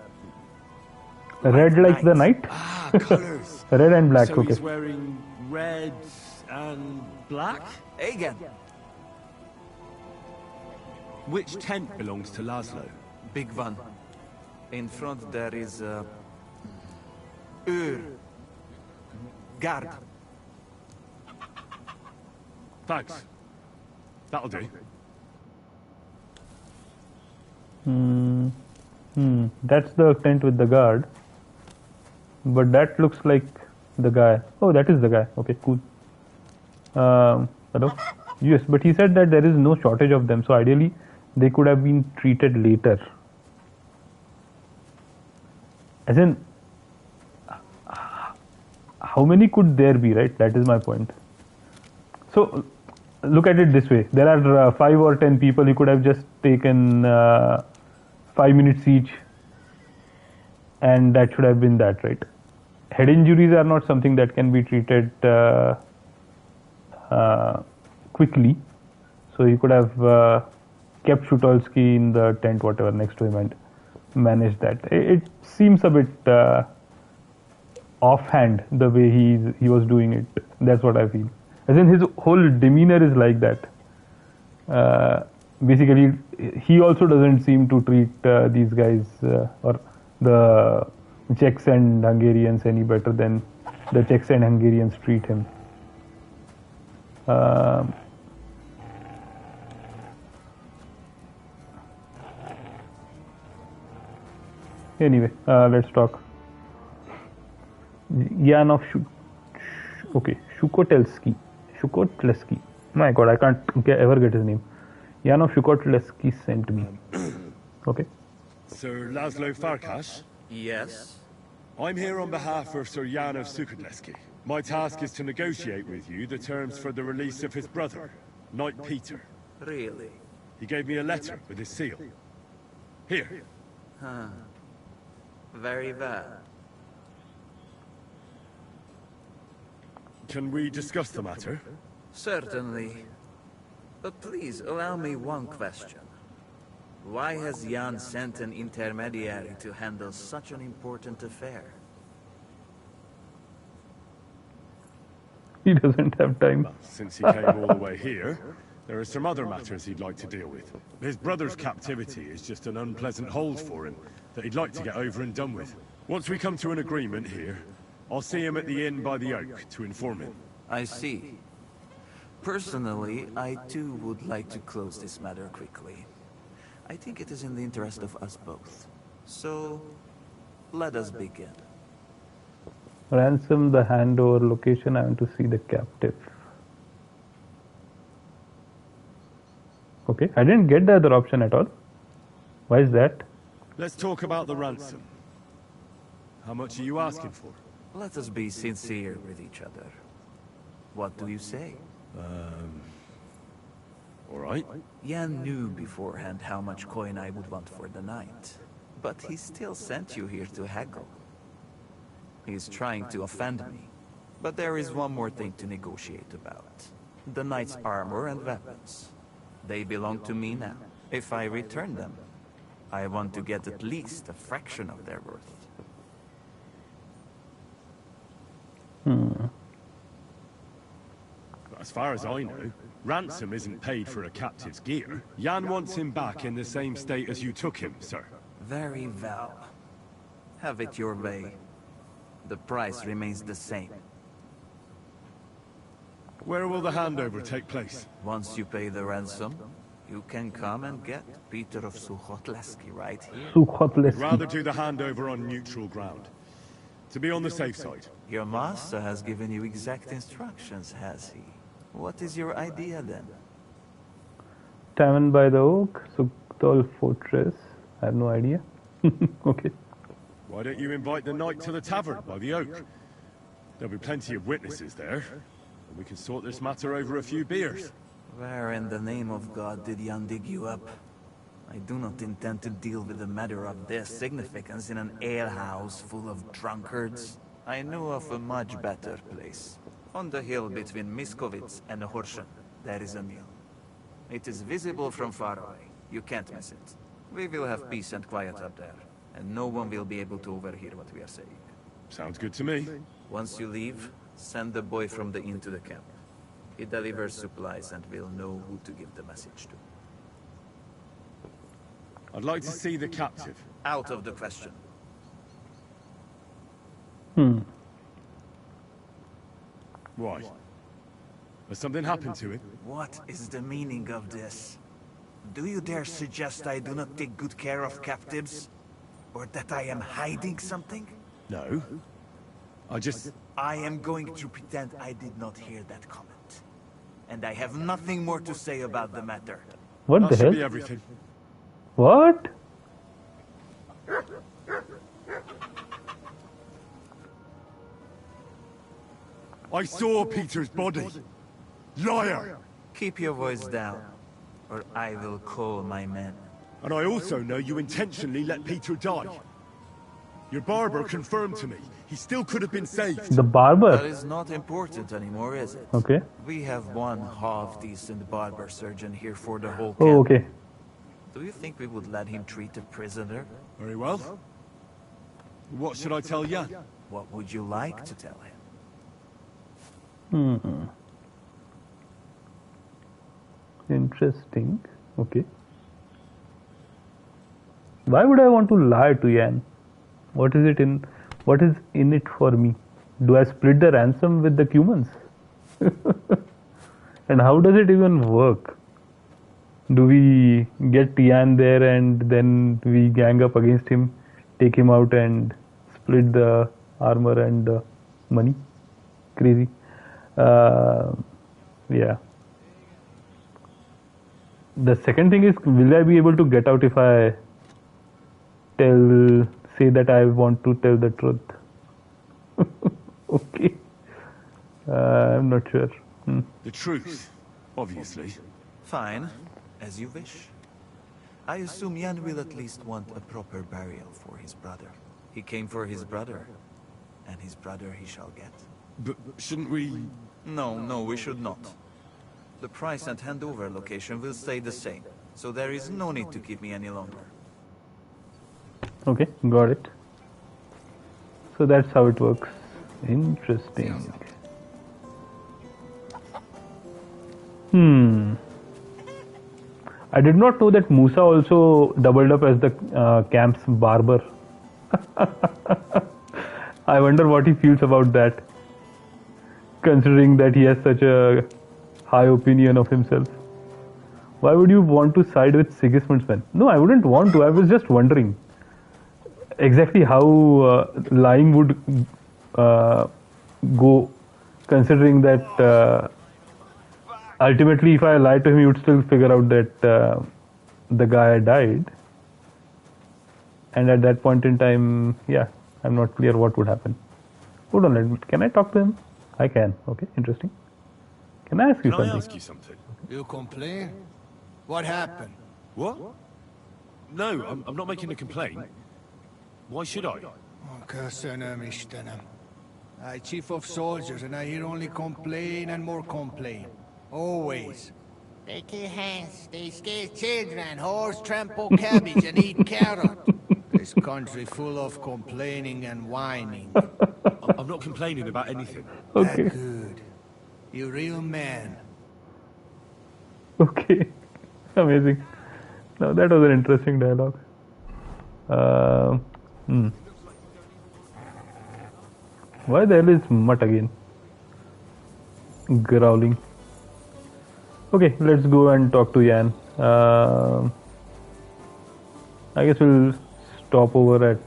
Red like the night? Ah, colors. Red and black, So okay. he's wearing red and black? Igen. Which tent belongs to Laszlo? Big one. In front there is Ur. Guard. Thanks. That'll do. That's the tent with the guard. But that looks like the guy. Oh, that is the guy. Okay, cool. Hello? Yes, but he said that there is no shortage of them, so ideally they could have been treated later. As in, how many could there be, right? That is my point. So, look at it this way. There are 5 or 10 people. He could have just taken 5 minutes each, and that should have been that, right? Head injuries are not something that can be treated quickly. So he could have kept Shutolsky in the tent, whatever, next to him and managed that. It seems a bit offhand the way he was doing it. That's what I feel. As in, his whole demeanor is like that. Basically, he also doesn't seem to treat these guys or the Czechs and Hungarians any better than the Czechs and Hungarians treat him. Anyway, let's talk. Yanov, okay, Shukotlesky. My God, I can't ever get his name. Yanov Shukotlesky sent me. Okay. Sir Laszlo Farkas? Yes? I'm here on behalf of Sir Yanov Sukhodleski. My task is to negotiate with you the terms for the release of his brother, Knight Peter. Really? He gave me a letter with his seal. Here. Huh. Very well. Can we discuss the matter? Certainly. But please, allow me one question. Why has Jan sent an intermediary to handle such an important affair? He doesn't have time. Since he came all the way here, there are some other matters he'd like to deal with. His brother's captivity is just an unpleasant hold for him that he'd like to get over and done with. Once we come to an agreement here, I'll see him at the inn by the oak to inform him. I see. Personally, I too would like to close this matter quickly. I think it is in the interest of us both. So, let us begin. Ransom the handover location. I want to see the captive. Okay, I didn't get the other option at all. Why is that? Let's talk about the ransom. How much are you asking for? Let us be sincere with each other. What do you say? All right. Jan knew beforehand how much coin I would want for the night. But he still sent you here to haggle. He is trying to offend me. But there is one more thing to negotiate about. The knight's armor and weapons. They belong to me now. If I return them, I want to get at least a fraction of their worth. As far as I know, ransom isn't paid for a captive's gear. Jan wants him back in the same state as you took him, sir. Very well. Have it your way. The price remains the same. Where will the handover take place? Once you pay the ransom, you can come and get Peter of Sukhotleski right here. Sukhotleski. Rather do the handover on neutral ground. To be on the safe side. Your master has given you exact instructions, has he? What is your idea then? Tavern by the Oak, Sukhdol Fortress. I have no idea. Okay. Why don't you invite the knight to the tavern by the oak? There'll be plenty of witnesses there. And we can sort this matter over a few beers. Where in the name of God did Jan dig you up? I do not intend to deal with a matter of this significance in an alehouse full of drunkards. I know of a much better place. On the hill between Miskovitz and Horshen, there is a mill. It is visible from far away. You can't miss it. We will have peace and quiet up there, and no one will be able to overhear what we are saying. Sounds good to me. Once you leave, send the boy from the inn to the camp. He delivers supplies and will know who to give the message to. I'd like to see the captive. Out of the question. Why? Has something happened to him? What is the meaning of this? Do you dare suggest I do not take good care of captives? Or that I am hiding something? No. I am going to pretend I did not hear that comment. And I have nothing more to say about the matter. What That the should hell? be everything. What? I saw Peter's body. Liar! Keep your voice down, or I will call my men. And I also know you intentionally let Peter die. Your barber confirmed to me. He still could have been saved. The barber? That is not important anymore, is it? Okay. We have one half-decent barber surgeon here for the whole camp. Oh, okay. Do you think we would let him treat a prisoner? Very well. What should I tell Jan? What would you like to tell him? Interesting. Okay. Why would I want to lie to Yan? What is in it for me? Do I split the ransom with the humans? And how does it even work? Do we get Yan there and then we gang up against him, take him out and split the armor and the money? Crazy. Yeah. The second thing is, will I be able to get out if I say that I want to tell the truth? Okay. I'm not sure. The truth, obviously. Fine, as you wish. I assume Jan will at least want a proper burial for his brother. He came for his brother, and his brother he shall get. But shouldn't we... No, we should not. The price and handover location will stay the same, so there is no need to keep me any longer. Okay, got it. So that's how it works. Interesting. I did not know that Musa also doubled up as the camp's barber. I wonder what he feels about that, considering that he has such a high opinion of himself. Why would you want to side with Sigismund's men? No, I wouldn't want to. I was just wondering exactly how lying would go, considering that ultimately if I lied to him, he would still figure out that the guy died. And at that point in time, yeah, I'm not clear what would happen. Hold on, can I talk to him? I can. Okay, interesting. Can I ask you something? Can I ask you something? You complain? What happened? What? No, I'm not making a complaint. Why should I? Köszönöm, Istenem. I chief of soldiers and I hear only complain and more complain. Always. They kill hands, they scare children, horse trample cabbage and eat carrot. This country full of complaining and whining. I'm not complaining about anything. Okay. That good. You real man. Okay. Amazing. Now that was an interesting dialogue. Why the hell is Mutt again growling? Okay, let's go and talk to Jan. I guess we'll stop over at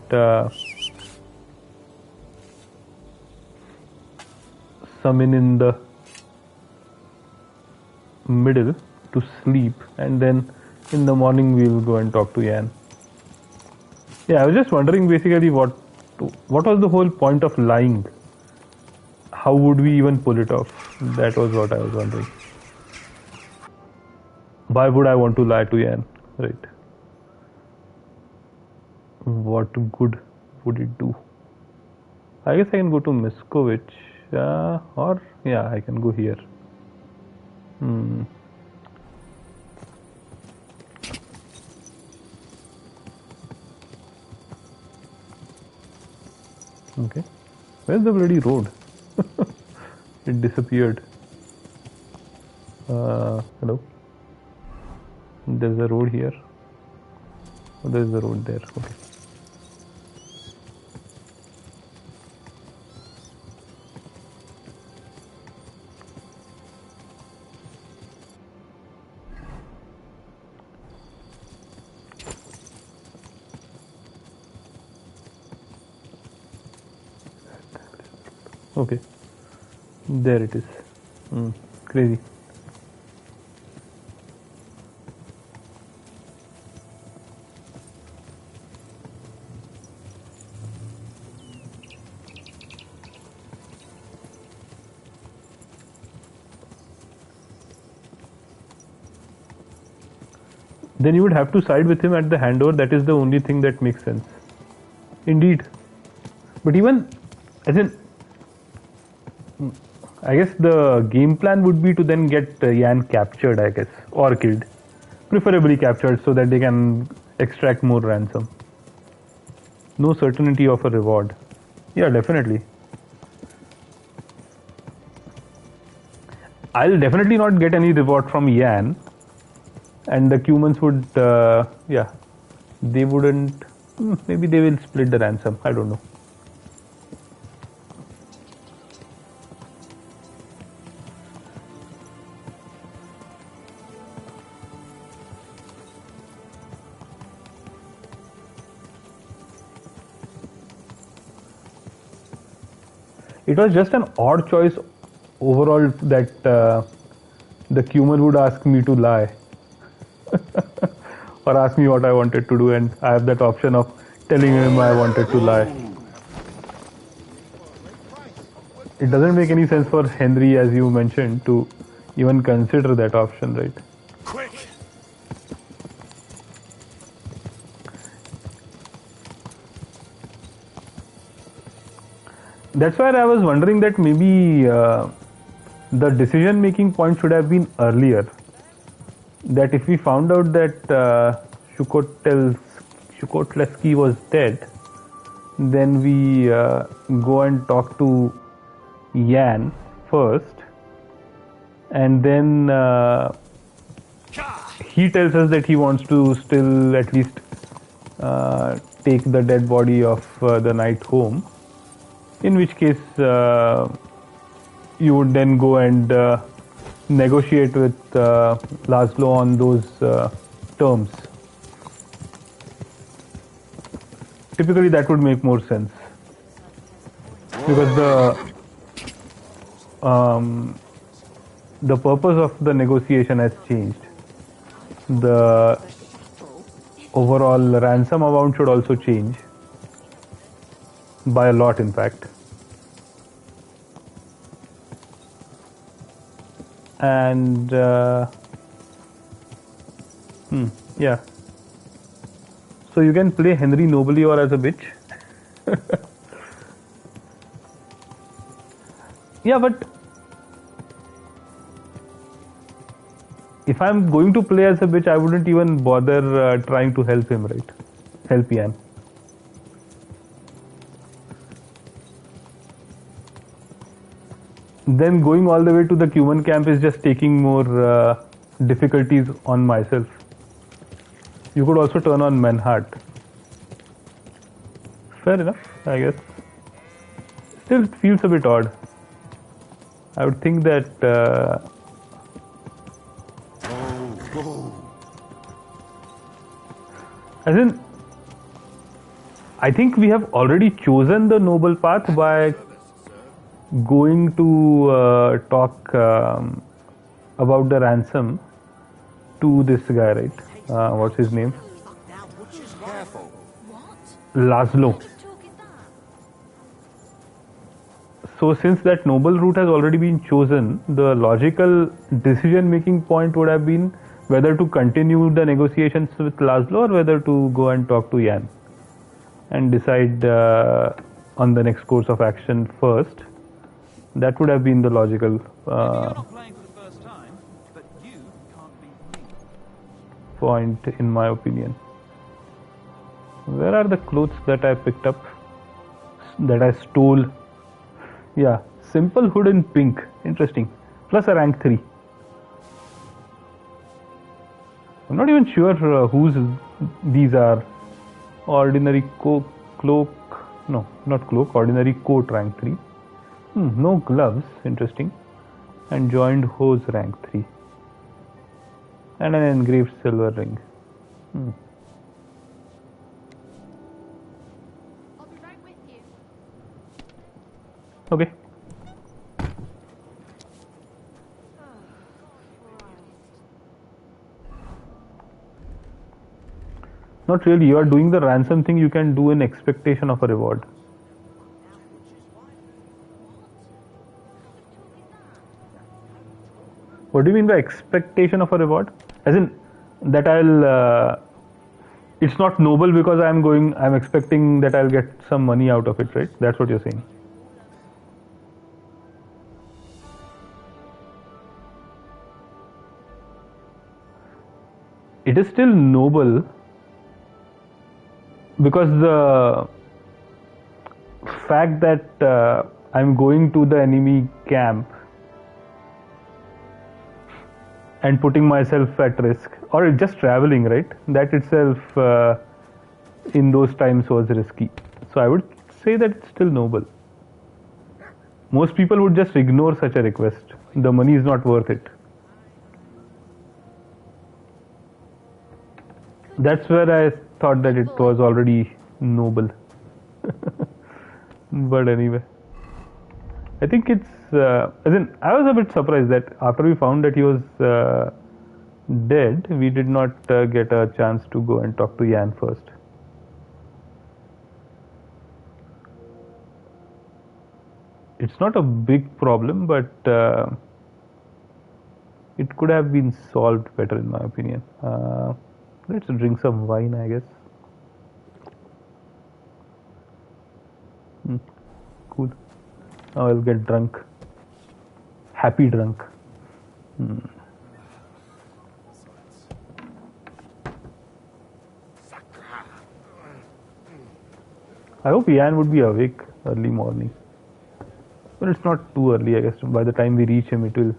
Summon in the middle to sleep, and then in the morning we'll go and talk to Jan. Yeah, I was just wondering basically what was the whole point of lying? How would we even pull it off? That was what I was wondering. Why would I want to lie to Jan? Right. What good would it do? I guess I can go to Miskovich, or yeah, I can go here. Okay, where's the bloody road? It disappeared. Hello? There's a road here. Oh, there's a road there. Okay. Okay, there it is. Crazy. Then you would have to side with him at the handover. That is the only thing that makes sense. Indeed. But even, as in, I guess the game plan would be to then get Jan captured, I guess, or killed. Preferably captured so that they can extract more ransom. No certainty of a reward. Yeah, definitely. I'll definitely not get any reward from Jan. And the humans would, yeah, they wouldn't, maybe they will split the ransom. I don't know. It was just an odd choice overall that the Cuman would ask me to lie or ask me what I wanted to do, and I have that option of telling him I wanted to lie. It doesn't make any sense for Henry, as you mentioned, to even consider that option, right? Quick! That's why I was wondering that maybe the decision-making point should have been earlier. That if we found out that Shukotlesky was dead, then we go and talk to Yan first, and then he tells us that he wants to still at least take the dead body of the knight home, in which case you would then go and negotiate with Laszlo on those terms. Typically that would make more sense, because the purpose of the negotiation has changed. The overall ransom amount should also change, by a lot in fact. And yeah, so you can play Henry nobly or as a bitch. Yeah, but if I'm going to play as a bitch, I wouldn't even bother trying to help him, right? Help Yan. Then going all the way to the Cuman camp is just taking more difficulties on myself. You could also turn on Manhart. Fair enough, I guess. Still, it feels a bit odd. I would think that as in, I think we have already chosen the noble path by going to talk about the ransom to this guy, right? What's his name? Laszlo. So since that noble route has already been chosen, the logical decision-making point would have been whether to continue the negotiations with Laszlo or whether to go and talk to Yan and decide on the next course of action first. That would have been the logical point, in my opinion. Where are the clothes that I picked up, that I stole? Yeah, simple hood in pink. Interesting. Plus a rank 3. I'm not even sure whose these are. Ordinary cloak. No, not cloak. Ordinary coat, rank 3. No gloves. Interesting. And joined hose, rank 3. And an engraved silver ring. I'll be right with you. Okay. Not really. You are doing the ransom thing you can do in expectation of a reward. What do you mean by expectation of a reward? As in that I'll it's not noble because I'm expecting that I'll get some money out of it, right? That's what you're saying. It is still noble because the fact that I'm going to the enemy camp and putting myself at risk, or just traveling, right? That itself in those times was risky. So I would say that it's still noble. Most people would just ignore such a request. The money is not worth it. That's where I thought that it was already noble. But anyway. I think it's, as in, I was a bit surprised that after we found that he was dead, we did not get a chance to go and talk to Yan first. It's not a big problem, but it could have been solved better, in my opinion. Let's drink some wine, I guess. Cool. Now I'll get drunk. Happy drunk. I hope Yan would be awake early morning. But it's not too early, I guess. By the time we reach him, it will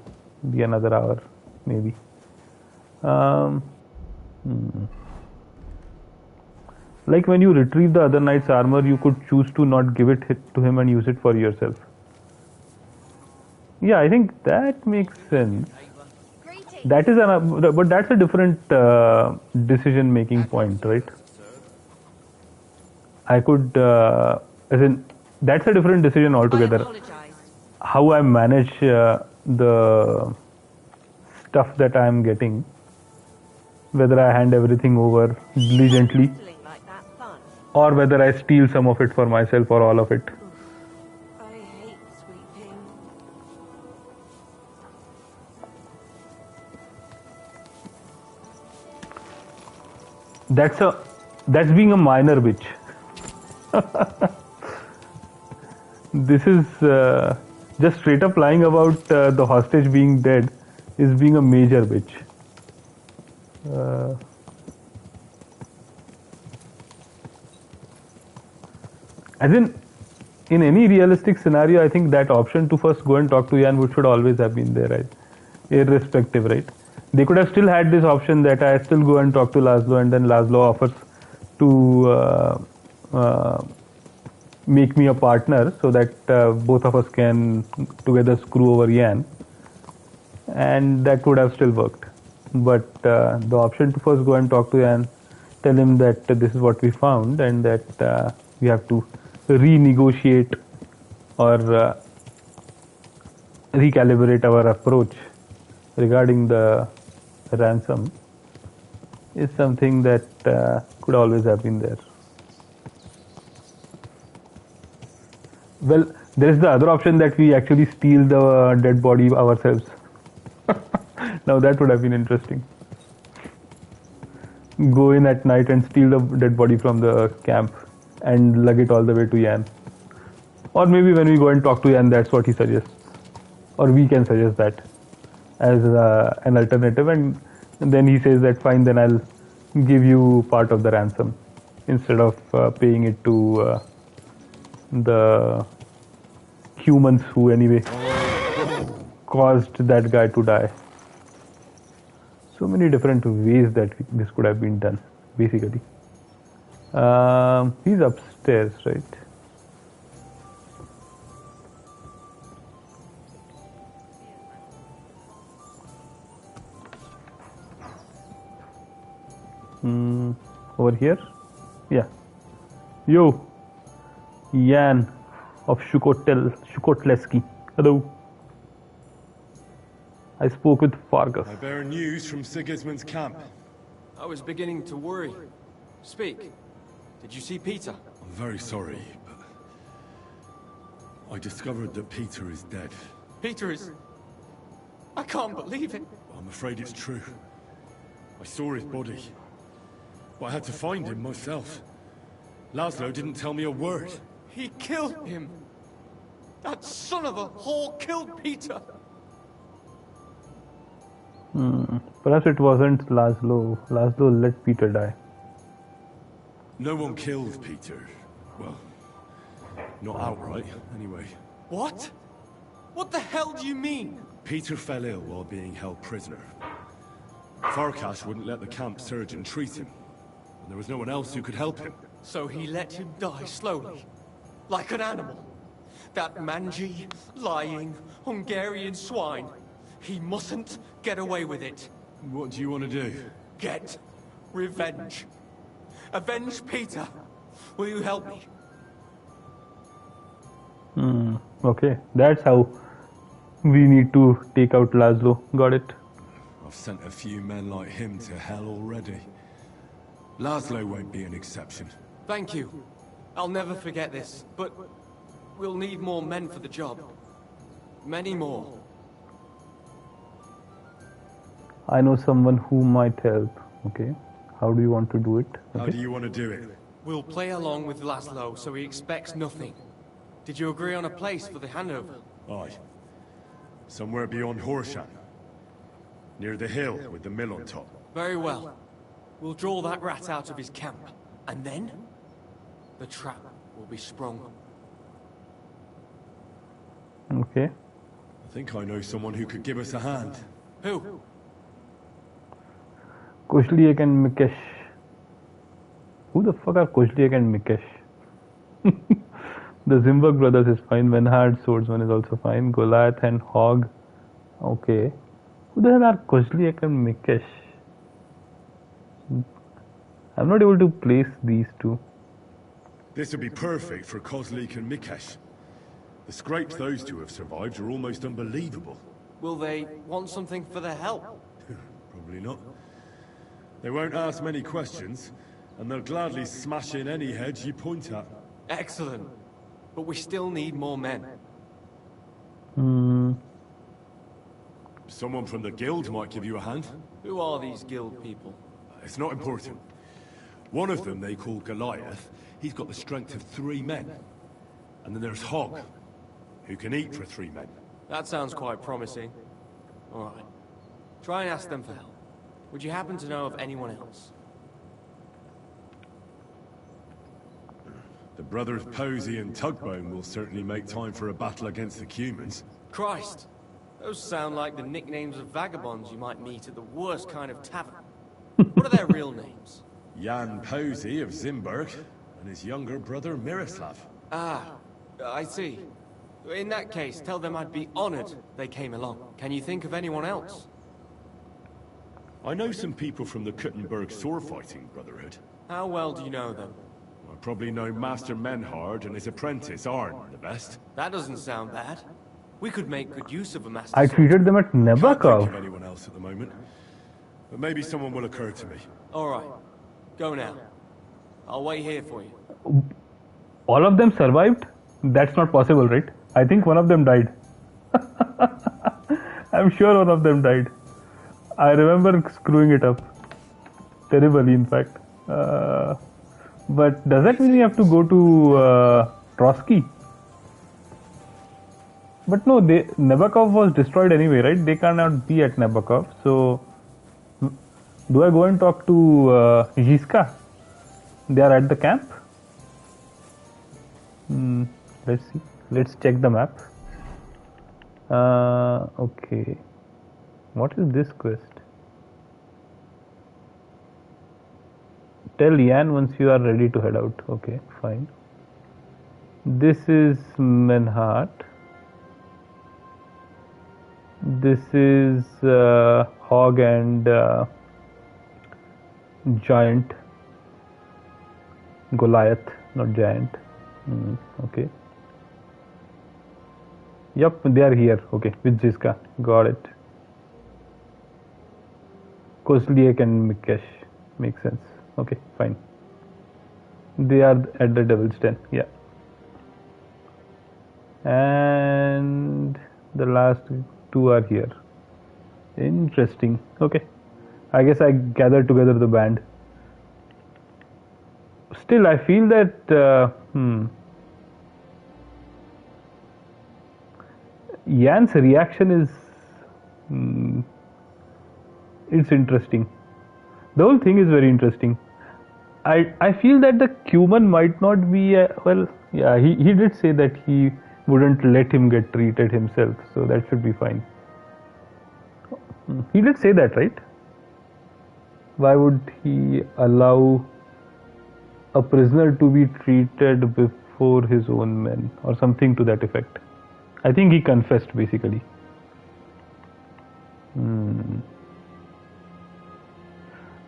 be another hour, maybe. Like when you retrieve the other knight's armor, you could choose to not give it to him and use it for yourself. Yeah, I think that makes sense. That is but that's a different decision-making point, right? I could, as in, that's a different decision altogether. How I manage the stuff that I am getting, whether I hand everything over diligently, or whether I steal some of it for myself or all of it. I hate sweeping. That's being a minor bitch. This is just straight up lying about the hostage being dead is being a major bitch. As in any realistic scenario, I think that option to first go and talk to Yan should always have been there, right? Irrespective, right? They could have still had this option that I still go and talk to Laszlo, and then Laszlo offers to make me a partner so that both of us can together screw over Yan, and that would have still worked. But the option to first go and talk to Yan, tell him that this is what we found and that we have to renegotiate or recalibrate our approach regarding the ransom is something that could always have been there. Well, there is the other option that we actually steal the dead body ourselves. Now that would have been interesting. Go in at night and steal the dead body from the camp and lug it all the way to Yan. Or maybe when we go and talk to Yan, that's what he suggests. Or we can suggest that as an alternative, and then he says that fine, then I'll give you part of the ransom instead of paying it to the humans who anyway caused that guy to die. So many different ways that this could have been done, basically. He's upstairs, right? Over here? Yeah. Yo, Yan of Shukotleski. Hello. I spoke with Fargus. I bear news from Sigismund's camp. I was beginning to worry. Speak. Did you see Peter? I'm very sorry, but I discovered that Peter is dead. Peter is... I can't believe it. I'm afraid it's true. I saw his body, but I had to find him myself. Laszlo didn't tell me a word. He killed him. That son of a whore killed Peter. Perhaps it wasn't Laszlo. Laszlo let Peter die. No one killed Peter. Well, not outright, anyway. What? What the hell do you mean? Peter fell ill while being held prisoner. Farkas wouldn't let the camp surgeon treat him, and there was no one else who could help him. So he let him die slowly, like an animal. That mangy, lying, Hungarian swine. He mustn't get away with it. What do you want to do? Get revenge. Avenge Peter. Will you help me? Okay, that's how we need to take out Laszlo. Got it. I've sent a few men like him to hell already. Laszlo won't be an exception. Thank you. I'll never forget this, but we'll need more men for the job. Many more. I know someone who might help. Okay, how do you want to do it? How Okay. do you want to do it? We'll play along with Laszlo so he expects nothing. Did you agree on a place for the handover? Aye. Somewhere beyond Horshan. Near the hill with the mill on top. Very well. We'll draw that rat out of his camp. And then, the trap will be sprung. Okay. I think I know someone who could give us a hand. Who? Kozliak and Mikesh. Who the fuck are Kozliak and Mikesh? The Zimberg brothers is fine. Menhard swordsman is also fine. Goliath and Hog. Okay. Who the hell are Kozliak and Mikesh? I'm not able to place these two. This would be perfect for Kozlik and Mikesh. The scrapes those two have survived are almost unbelievable. Will they want something for their help? Probably not. They won't ask many questions, and they'll gladly smash in any head you point at. Excellent. But we still need more men. Someone from the guild might give you a hand. Who are these guild people? It's not important. One of them they call Goliath. He's got the strength of 3 men. And then there's Hog, who can eat for 3 men. That sounds quite promising. All right. Try and ask them for help. Would you happen to know of anyone else? The brothers Posey and Tugbone will certainly make time for a battle against the Cumans. Christ! Those sound like the nicknames of vagabonds you might meet at the worst kind of tavern. What are their real names? Jan Posey of Zimberg, and his younger brother Miroslav. Ah, I see. In that case, tell them I'd be honored they came along. Can you think of anyone else? I know some people from the Kuttenberg sword-fighting brotherhood. How well do you know them? I probably know Master Menhard and his apprentice Arn the best. That doesn't sound bad. We could make good use of a master I treated them at Can't think Nebakov. of anyone else at the moment. But maybe someone will occur to me. Alright. Go now. I'll wait here for you. All of them survived? That's not possible, right? I think one of them died. I'm sure one of them died. I remember screwing it up. Terribly, in fact. But does that mean we have to go to Trotsky? But no, Nebakov was destroyed anyway, right? They cannot be at Nebakov. So, do I go and talk to Zizka? They are at the camp? Let's see. Let's check the map. Okay. What is this quest? Tell Yan once you are ready to head out. Okay, fine. This is Menhart. This is Hog and Giant. Goliath, not Giant. Okay. Yep, they are here. Okay, with Zizka. Got it. Kozliak and Mikesh. Makes sense. Okay, fine. They are at the Devil's Den. Yeah. And the last 2 are here. Interesting. Okay. I guess I gathered together the band. Still, I feel that Yan's reaction is it's interesting. The whole thing is very interesting. I feel that the Cuman might not be well. Yeah, he did say that he wouldn't let him get treated himself, so that should be fine. He did say that, right? Why would he allow a prisoner to be treated before his own men, or something to that effect? I think he confessed, basically.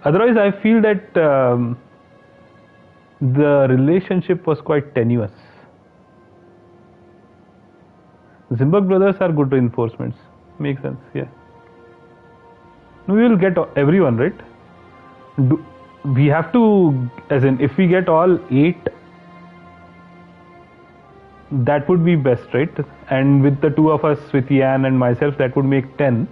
Otherwise, I feel that the relationship was quite tenuous. Zimbabwe brothers are good reinforcements. Makes sense, yeah. No, we will get everyone, right? We have to, as in, if we get all 8, that would be best, right? And with the 2 of us, with Yan and myself, that would make 10.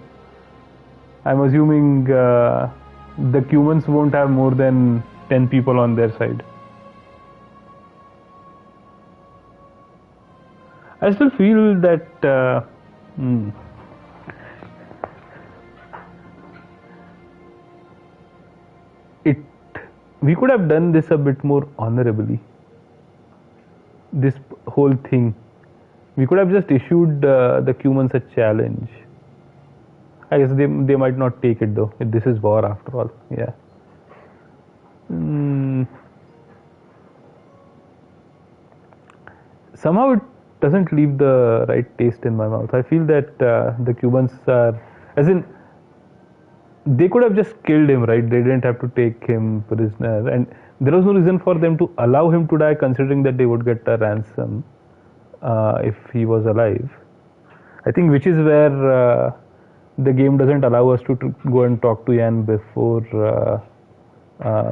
I'm assuming the Cumans won't have more than 10 people on their side. I still feel that we could have done this a bit more honorably. This whole thing, we could have just issued the Cumans a challenge. I guess they might not take it though. This is war after all. Yeah. Somehow it doesn't leave the right taste in my mouth. I feel that the Cubans are, as in, they could have just killed him, right? They didn't have to take him prisoner, and there was no reason for them to allow him to die, considering that they would get a ransom if he was alive. I think which is where the game doesn't allow us to go and talk to Yan before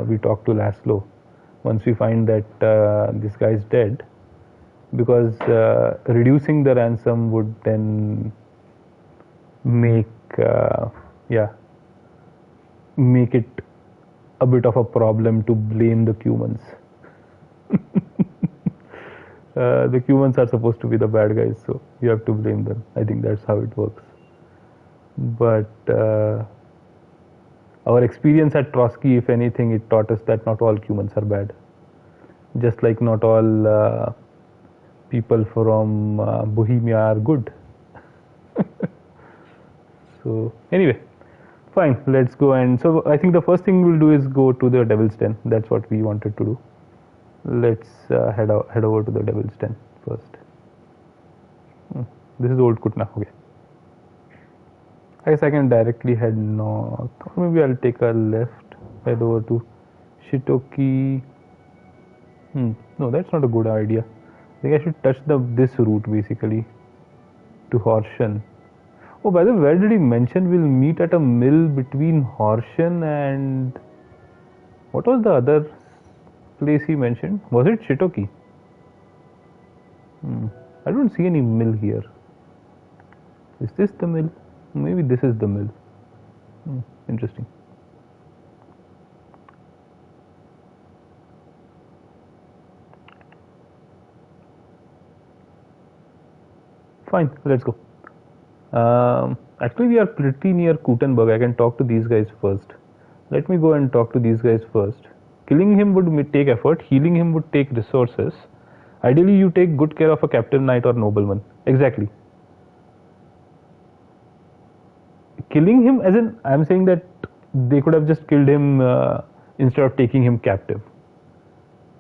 we talk to Laszlo. Once we find that this guy is dead, because reducing the ransom would then make make it a bit of a problem to blame the Cumans. The Cumans are supposed to be the bad guys, so you have to blame them. I think that's how it works. But our experience at Trotsky, if anything, it taught us that not all Cumans are bad. Just like not all people from Bohemia are good. So anyway, fine, let's go. And so I think the first thing we'll do is go to the Devil's Den. That's what we wanted to do. Let's head over to the Devil's Den first. This is Old Kutna. Okay. I guess I can directly head north, or maybe I'll take a left, head over to Shitoki. No, that's not a good idea. I think I should touch this route basically to Horshan. Oh, by the way, where did he mention we'll meet at a mill between Horshan and what was the other place he mentioned? Was it Shitoki? I don't see any mill here. Is this the mill? Maybe this is the mill. Interesting. Fine, let's go. Actually, we are pretty near Kutenberg. I can talk to these guys first. Let me go and talk to these guys first. Killing him would take effort. Healing him would take resources. Ideally, you take good care of a captive knight or nobleman. Exactly. Killing him, as in, I'm saying that they could have just killed him instead of taking him captive.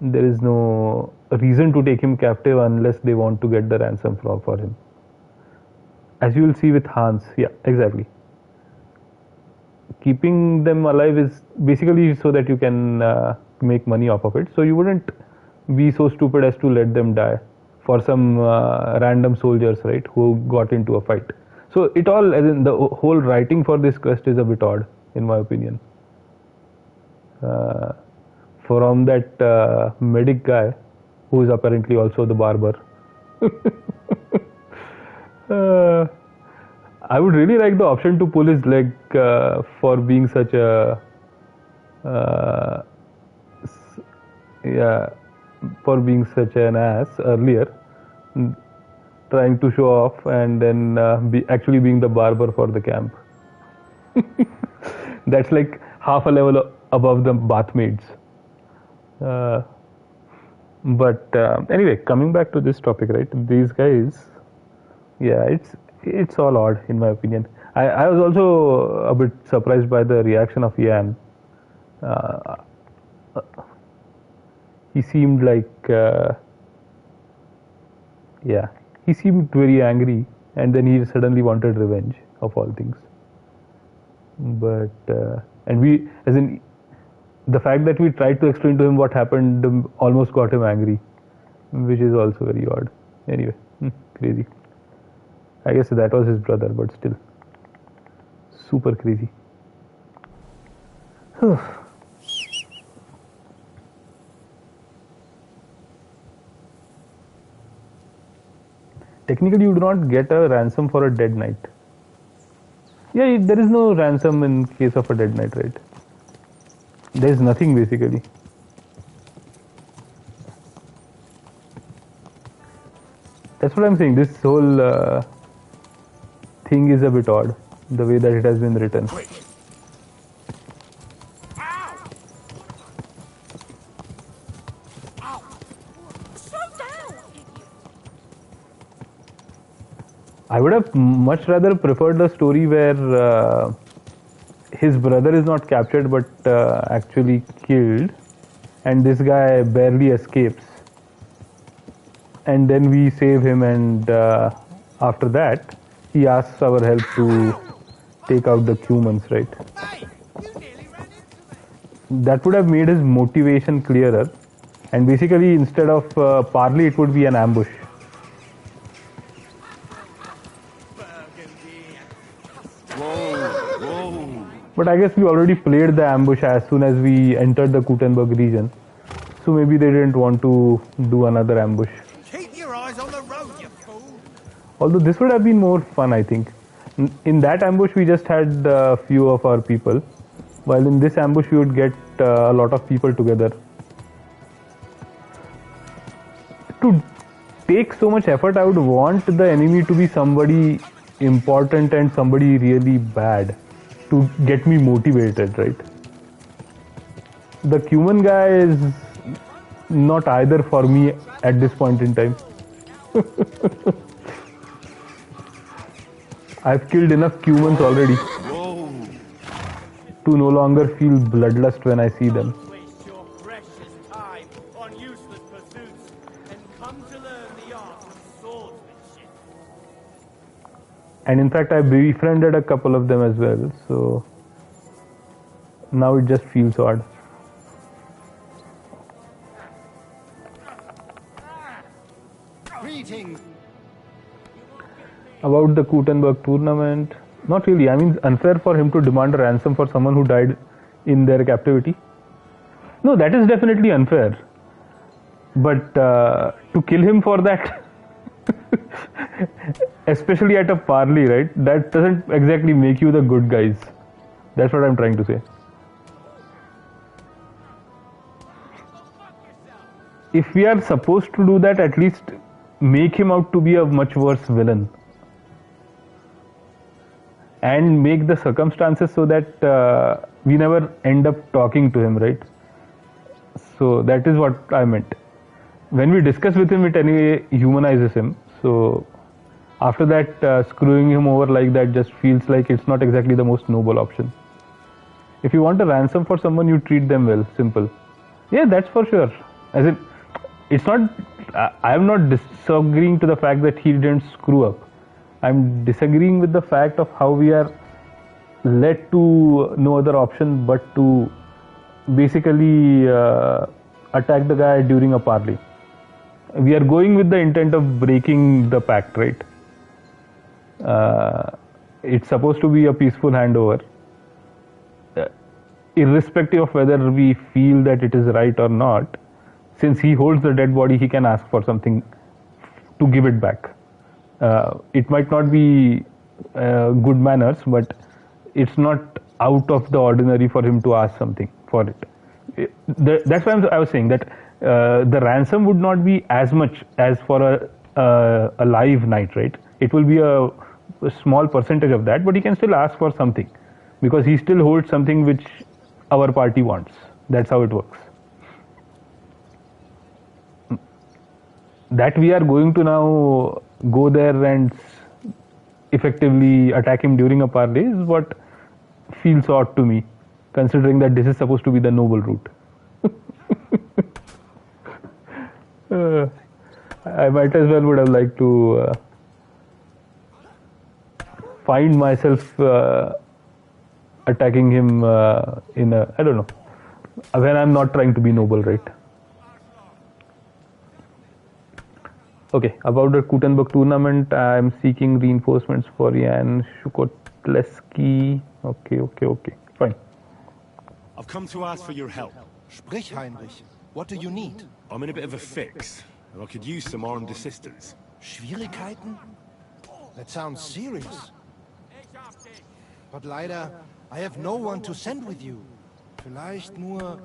There is no reason to take him captive unless they want to get the ransom for him. As you will see with Hans, yeah, exactly. Keeping them alive is basically so that you can make money off of it. So you wouldn't be so stupid as to let them die for some random soldiers, right, who got into a fight. So it all, as in the whole writing for this quest is a bit odd, in my opinion. From that medic guy, who is apparently also the barber. I would really like the option to pull his leg for being such a for being such an ass earlier, trying to show off and then actually being the barber for the camp. That's like half a level above the bathmaids. But anyway, coming back to this topic, right? These guys, yeah, it's all odd in my opinion. I was also a bit surprised by the reaction of Yan. He seemed like, he seemed very angry, and then he suddenly wanted revenge of all things. But and we, as in, the fact that we tried to explain to him what happened almost got him angry, which is also very odd. Anyway, crazy. I guess that was his brother, but still. Super crazy. Technically, you do not get a ransom for a dead knight. Yeah, there is no ransom in case of a dead knight, right? There is nothing basically. That's what I'm saying. This whole thing is a bit odd, the way that it has been written. I would have much rather preferred a story where his brother is not captured but actually killed, and this guy barely escapes. And then we save him, and after that, he asks our help to take out the humans, right? That would have made his motivation clearer. And basically, instead of parley, it would be an ambush. But I guess we already played the ambush as soon as we entered the Kuttenberg region. So maybe they didn't want to do another ambush. Keep your eyes on the road, you fool! Although this would have been more fun, I think. In that ambush, we just had a few of our people. While in this ambush, we would get a lot of people together. To take so much effort, I would want the enemy to be somebody important and somebody really bad to get me motivated, right? The human guy is not either for me at this point in time. I've killed enough humans already to no longer feel bloodlust when I see them. Waste your precious time on useless pursuits and come to learn the art of swordsmanship. And in fact, I befriended a couple of them as well, so now it just feels odd. Greetings. About the Kuttenberg tournament, not really. I mean, unfair for him to demand a ransom for someone who died in their captivity. No, that is definitely unfair. But to kill him for that, especially at a parley, right? That doesn't exactly make you the good guys. That's what I'm trying to say. If we are supposed to do that, at least make him out to be a much worse villain. And make the circumstances so that we never end up talking to him, right? So that is what I meant. When we discuss with him, it anyway humanizes him. So after that, screwing him over like that just feels like it's not exactly the most noble option. If you want a ransom for someone, you treat them well. Simple. Yeah, that's for sure. As in, it's not. I am not disagreeing to the fact that he didn't screw up. I'm disagreeing with the fact of how we are led to no other option but to basically attack the guy during a parley. We are going with the intent of breaking the pact, right? It's supposed to be a peaceful handover. Irrespective of whether we feel that it is right or not, since he holds the dead body, he can ask for something to give it back. It might not be good manners, but it's not out of the ordinary for him to ask something for it. That's why I was saying that the ransom would not be as much as for a live knight, right? It will be a small percentage of that, but he can still ask for something because he still holds something which our party wants. That's how it works. That we are going to now go there and effectively attack him during a parley is what feels odd to me, considering that this is supposed to be the noble route. I might as well would have liked to find myself attacking him in a, I don't know, when I'm not trying to be noble, right? Okay, about the Kutenburg tournament, I'm seeking reinforcements for Jan Schukotleski. Okay, fine. I've come to ask for your help. Sprich, Heinrich. What do you need? I'm in a bit of a fix, and I could use some armed assistance. Schwierigkeiten? That sounds serious. But leider, I have no one to send with you. Vielleicht nur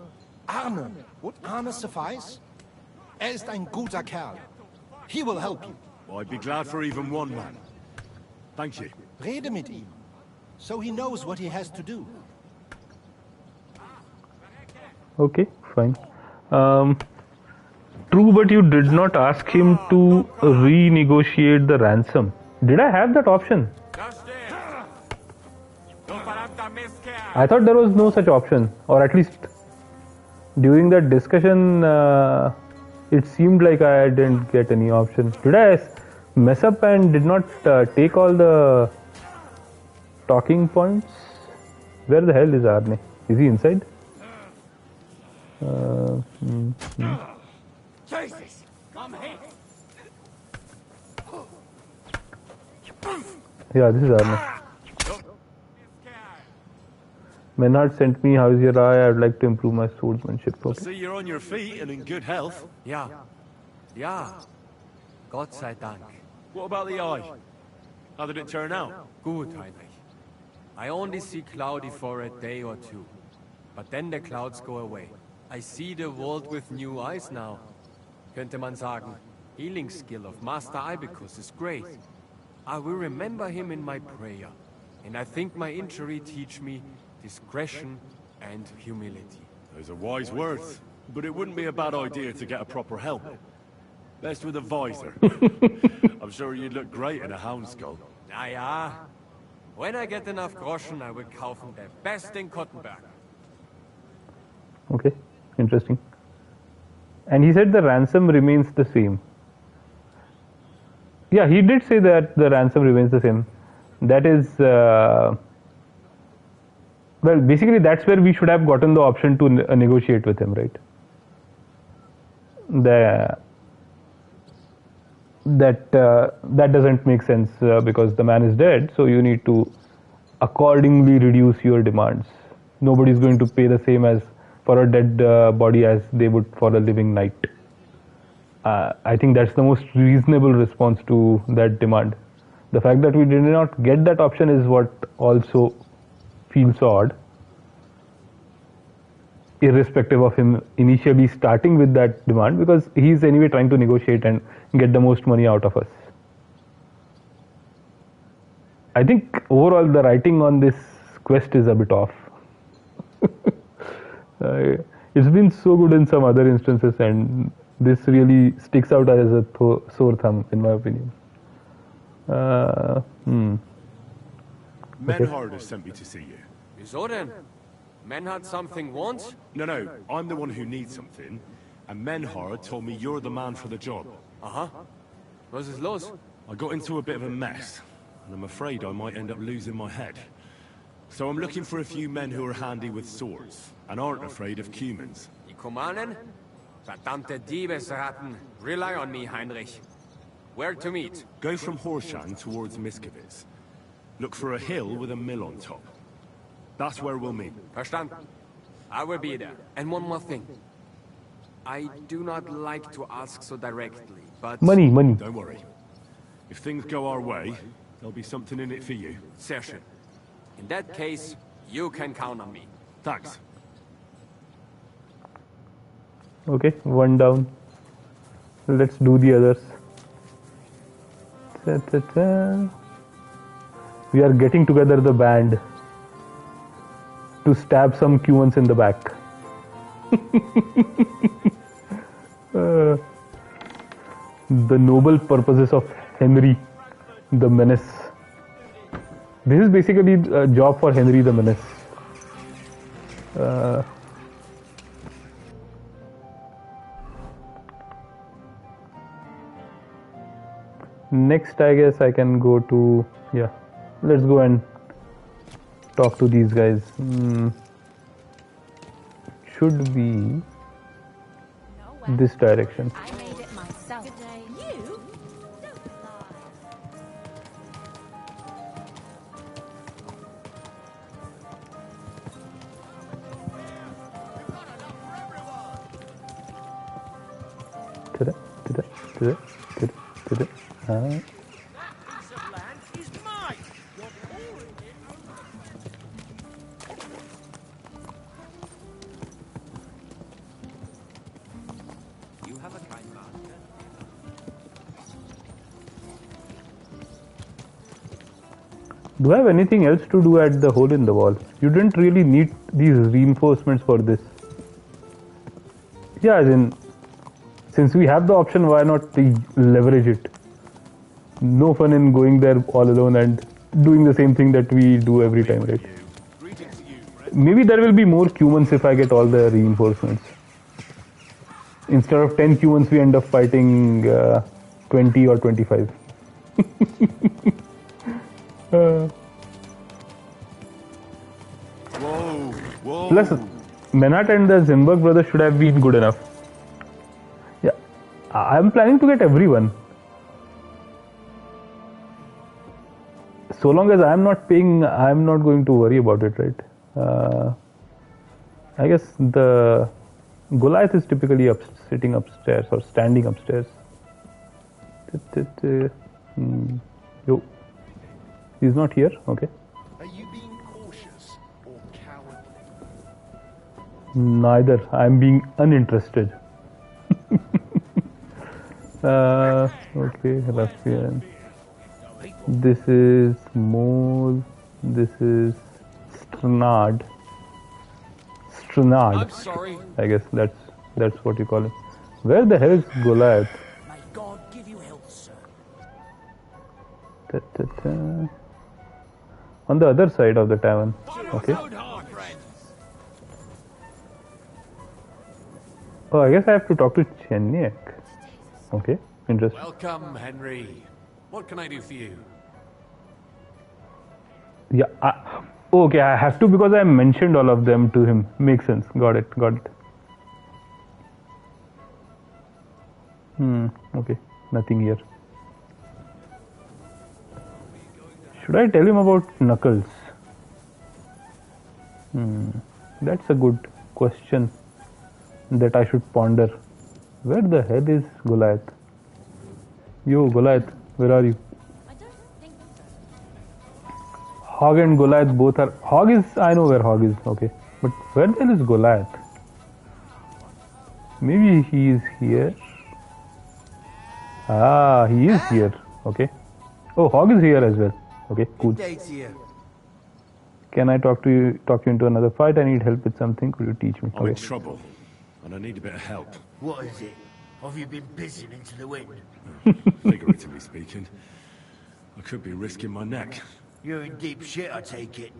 Arne. Would Arne suffice? Ist ein guter Kerl. He will help you. I'd be glad for even one man. Thank you. Rede mit ihm. So he knows what he has to do. Okay, fine. True, but you did not ask him to renegotiate the ransom. Did I have that option? I thought there was no such option, or at least during that discussion, it seemed like I didn't get any option. Did I mess up and did not take all the talking points? Where the hell is Arne? Is he inside? Jesus, come here. Yeah, this is Arne. Menard sent me, how's your eye? I'd like to improve my swordsmanship. I Okay. see you're on your feet and in good health. Ja. Ja. Gott sei Dank. What about the eye? How did it turn out? Gut, Heinrich. I only see cloudy for a day or two. But then the clouds go away. I see the world with new eyes now. Könnte man sagen, healing skill of Master Ibicus is great. I will remember him in my prayer. And I think my injury teach me discretion and humility. Those are wise words, but it wouldn't be a bad idea to get a proper helmet. Best with a visor. I'm sure you'd look great in a hound skull. Na ja. When I get enough groschen, I will kaufen the best in Kottenberg. Okay, interesting. And he said the ransom remains the same. Yeah, he did say that the ransom remains the same. That is, well, basically that's where we should have gotten the option to negotiate with him, right? That doesn't make sense because the man is dead, so you need to accordingly reduce your demands. Nobody's going to pay the same as for a dead body as they would for a living knight. I think that's the most reasonable response to that demand. The fact that we did not get that option is what also feels odd, irrespective of him initially starting with that demand, because he's anyway trying to negotiate and get the most money out of us. I think overall the writing on this quest is a bit off. It's been so good in some other instances, and this really sticks out as a sore thumb, in my opinion. Menhard has sent me to see you. Wieso denn? Menhard something wants? No, I'm the one who needs something, and Menhard told me you're the man for the job. Aha. Was ist los? I got into a bit of a mess, and I'm afraid I might end up losing my head. So I'm looking for a few men who are handy with swords, and aren't afraid of cumans. Die Kumanen? Verdammte Diebesratten. Rely on me, Heinrich. Where to meet? Go from Horshan towards Miskowitz. Look for a hill with a mill on top. That's where we'll meet. Verstanden. I will be there. And one more thing. I do not like to ask so directly, but... Money. Don't worry. If things go our way, there'll be something in it for you. Sehr schön. In that case, you can count on me. Thanks. Okay, one down. Let's do the others. We are getting together the band to stab some Cumans in the back. The noble purposes of Henry the Menace. This is basically a job for Henry the Menace. Next, I guess I can go to, yeah, let's go and talk to these guys. Should be this direction. I made it myself. You? You have a kind master. Do I have anything else to do at the hole in the wall? You didn't really need these reinforcements for this. Yeah, as in, since we have the option, why not leverage it? No fun in going there all alone and doing the same thing that we do every time, right? Maybe there will be more humans if I get all the reinforcements. Instead of 10 humans, we end up fighting 20 or 25. Whoa! Plus, Menat and the Zimberg brothers should have been good enough. Yeah, I'm planning to get everyone. So long as I'm not paying, I'm not going to worry about it, right? I guess the Goliath is typically sitting upstairs or standing upstairs. Yo, he's not here. Okay. Are you being cautious or cowardly? Neither. I'm being uninterested. Okay, Ruffian. This is Mole. This is Stranad. I'm sorry. I guess that's what you call it. Where the hell is Goliath? May God give you health, sir. On the other side of the tavern. Okay. Oh, I guess I have to talk to Cheniak. Okay, interesting. Welcome, Henry. What can I do for you? Yeah. Okay, I have to because I mentioned all of them to him. Makes sense. Got it. Okay. Nothing here. Should I tell him about Knuckles? That's a good question that I should ponder. Where the hell is Goliath? Yo, Goliath, where are you? I don't think so. Hog and Goliath both are... Hog is... I know where Hog is, okay. But where the hell is Goliath? Maybe he is here. Ah, he is here. Okay. Oh, Hog is here as well. Okay, cool. Can I talk you into another fight? I need help with something. Could you teach me? I'm in trouble, and I need a bit of help. What is it? Have you been pissing into the wind? Figuratively speaking. I could be risking my neck. You're in deep shit, I take it.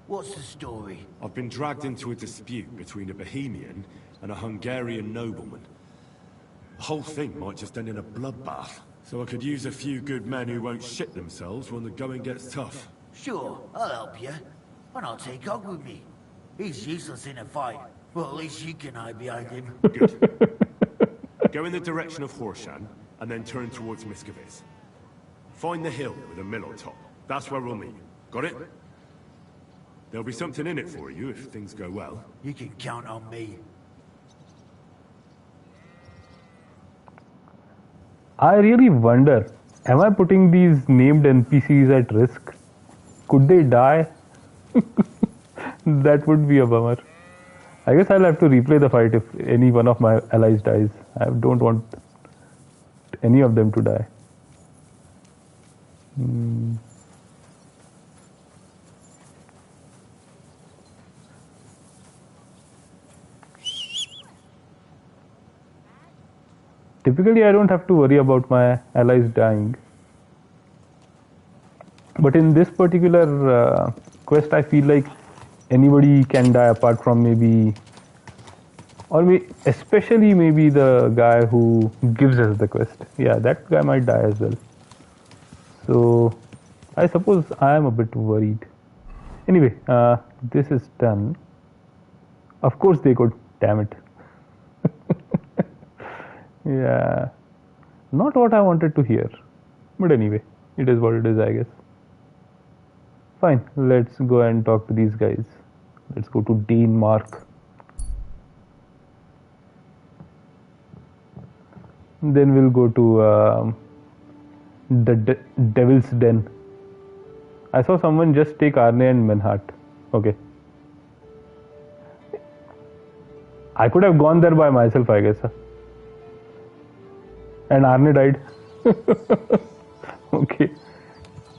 What's the story? I've been dragged into a dispute between a Bohemian and a Hungarian nobleman. The whole thing might just end in a bloodbath. So I could use a few good men who won't shit themselves when the going gets tough. Sure, I'll help you. And I'll take Hog with me. He's useless in a fight. Well, at least you can hide behind him. Good. Go in the direction of Horshan, and then turn towards Miskovitz. Find the hill with a mill on top. That's where we'll meet. Got it? There'll be something in it for you if things go well. You can count on me. I really wonder, am I putting these named NPCs at risk? Could they die? That would be a bummer. I guess I'll have to replay the fight if any one of my allies dies. I don't want any of them to die. Typically, I don't have to worry about my allies dying. But in this particular quest, I feel like anybody can die apart from maybe, or especially maybe the guy who gives us the quest. Yeah, that guy might die as well. So, I suppose I am a bit worried. Anyway, this is done. Of course they could, damn it. Yeah, not what I wanted to hear. But anyway, it is what it is, I guess. Fine, let's go and talk to these guys. Let's go to Denmark. Then we'll go to the Devil's Den. I saw someone just take Arne and Menhart. Okay. I could have gone there by myself, I guess. And Arne died. Okay.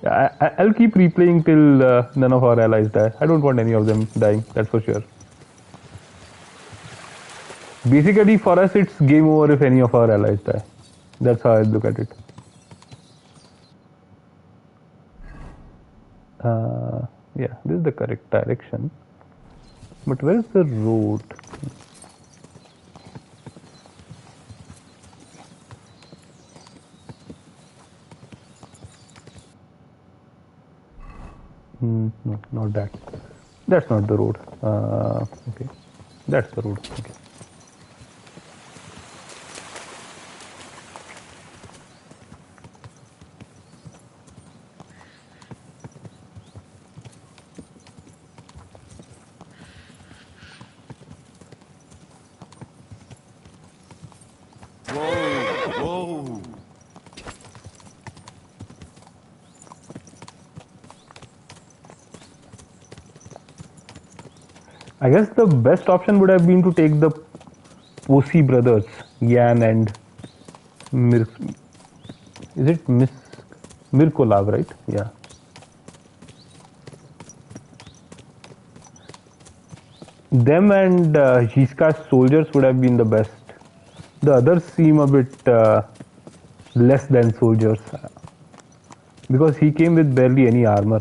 I'll keep replaying till none of our allies die. I don't want any of them dying, that's for sure. Basically, for us, it's game over if any of our allies die. That's how I look at it. Yeah, this is the correct direction. But where is the road? No, not that. That's not the road. Okay, that's the road. Okay. Whoa! I guess the best option would have been to take the Posi brothers, Yan and is it Mirkolav, right? Yeah. Them and Jiska's soldiers would have been the best. The others seem a bit less than soldiers because he came with barely any armor.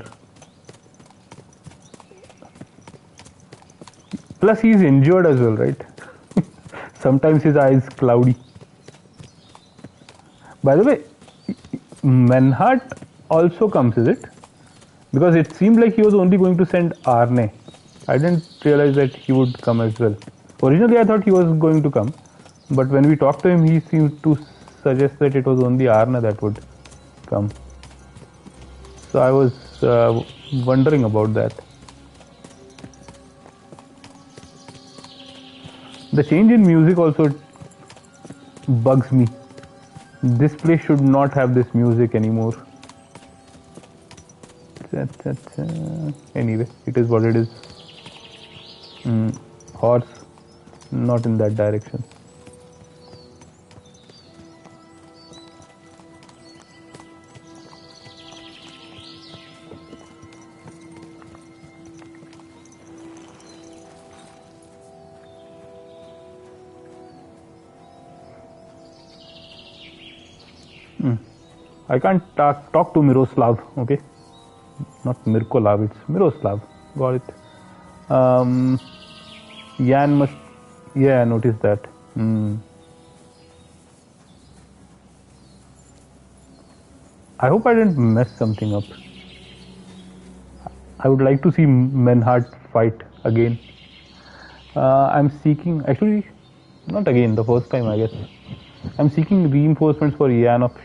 Plus he's injured as well, right? Sometimes his eyes cloudy. By the way, Menhart also comes, is it? Because it seemed like he was only going to send Arne. I didn't realize that he would come as well. Originally I thought he was going to come, but when we talked to him, he seemed to suggest that it was only Arne that would come. So I was wondering about that. The change in music also bugs me. This place should not have this music anymore. Anyway, it is what it is. Horse, not in that direction. I can't talk to Miroslav, okay? Not Mirkolav, it's Miroslav. Got it. Yan must... Yeah, I noticed that. I hope I didn't mess something up. I would like to see Menhart fight again. I'm seeking... Actually, not again, the first time, I guess. I'm seeking reinforcements for Yan of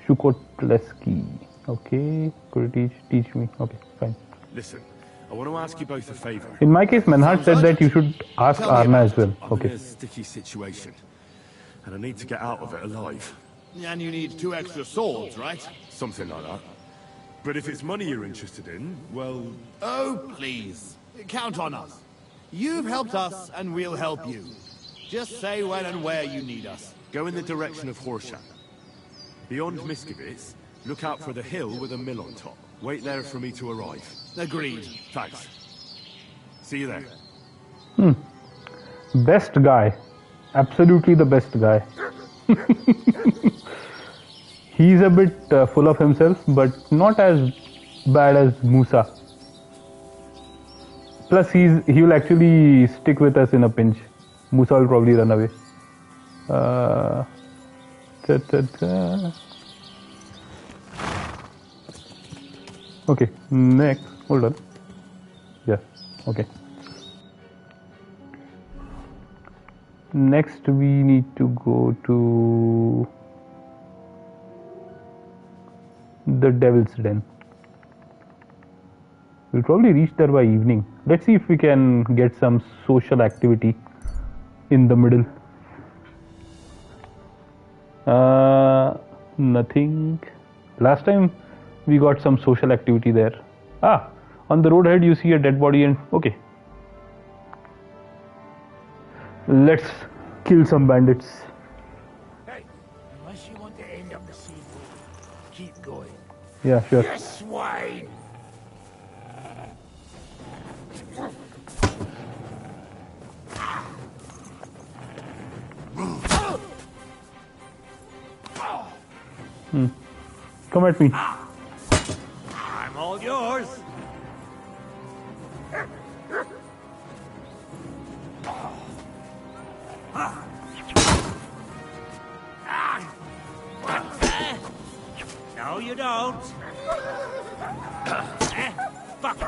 Shukotleski. Okay, could you teach me? Okay, fine. Listen, I want to ask you both a favor. In my case, Menhart said that you should ask Arna as well. I'm Okay. in a sticky situation, and I need to get out of it alive. And you need 2 extra swords, right? Something like that. But if it's money you're interested in, well... Oh, please. Count on us. You've helped us, and we'll help you. Just say when and where you need us. Go in the direction of Horshan. Beyond Miskovitz, look out for the hill with a mill on top. Wait there for me to arrive. Agreed. Thanks. See you there. Best guy. Absolutely the best guy. He's a bit full of himself, but not as bad as Musa. Plus, he will actually stick with us in a pinch. Musa will probably run away. Okay, next. Hold on. Yeah, okay. Next, we need to go to the Devil's Den. We'll probably reach there by evening. Let's see if we can get some social activity in the middle. Nothing. Last time we got some social activity there. Ah, on the road ahead you see a dead body and okay. Let's kill some bandits. Hey, unless you want to end up the same way, keep going. Yeah, sure. You swine! Come at me. I'm all yours. No, you don't. Fuck.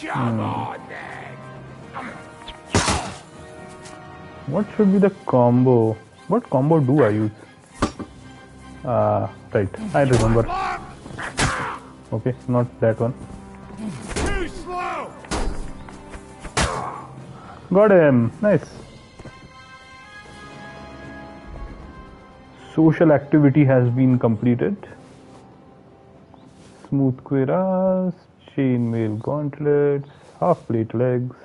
Come on, then. What should be the combo? What combo do I use? Right, I remember. Okay, not that one. Too slow. Got him. Nice. Social activity has been completed. Smooth cuirass, chainmail gauntlets, half plate legs,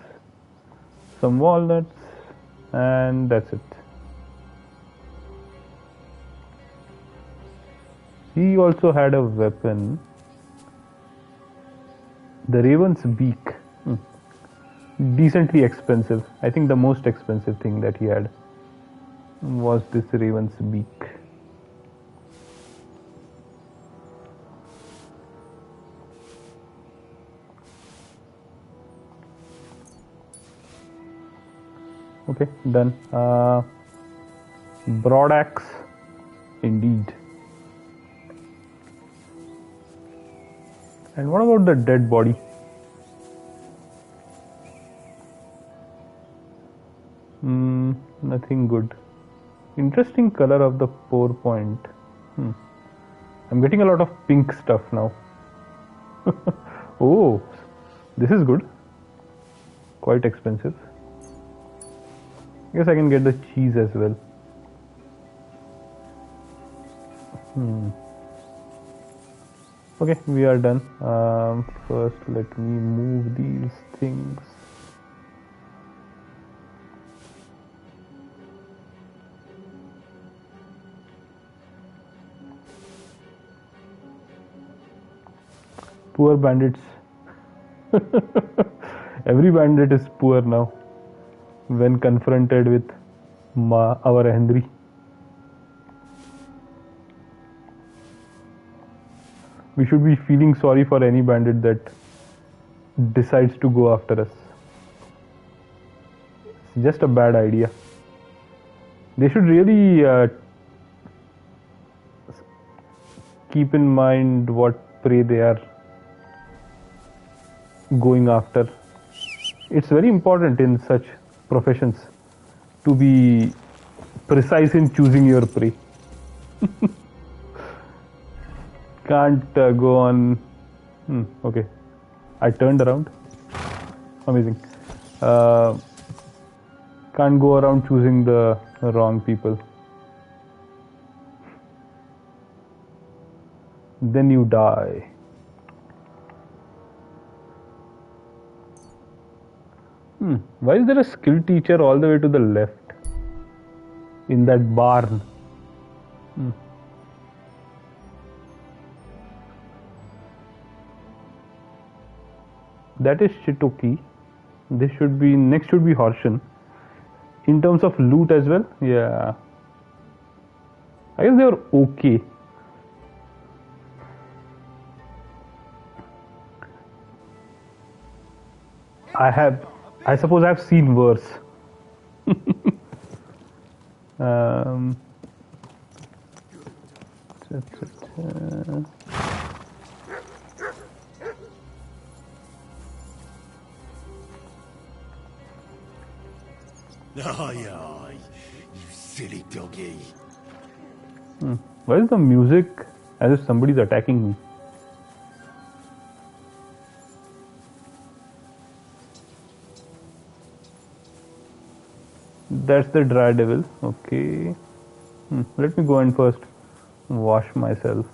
some walnuts, and that's it. He also had a weapon, the Raven's Beak. Decently expensive. I think the most expensive thing that he had was this Raven's Beak. Okay, done. Broad axe, indeed. And what about the dead body? Nothing good. Interesting color of the pour point. I'm getting a lot of pink stuff now. Oh, this is good. Quite expensive. I guess I can get the cheese as well. Okay, we are done. First, let me move these things. Poor bandits. Every bandit is poor now when confronted with our Henry. We should be feeling sorry for any bandit that decides to go after us. It's just a bad idea. They should really keep in mind what prey they are going after. It's very important in such professions to be precise in choosing your prey. Can't go on. Okay, I turned around. Amazing. Can't go around choosing the wrong people. Then you die. Why is there a skill teacher all the way to the left in that barn? That is Shitoki. This should be next. Should be Horshan. In terms of loot as well, yeah. I guess they are okay. I suppose I've seen worse. Aye, aye, you silly doggy. Why is the music as if somebody's attacking me? That's the dry devil. Okay. Let me go and first wash myself.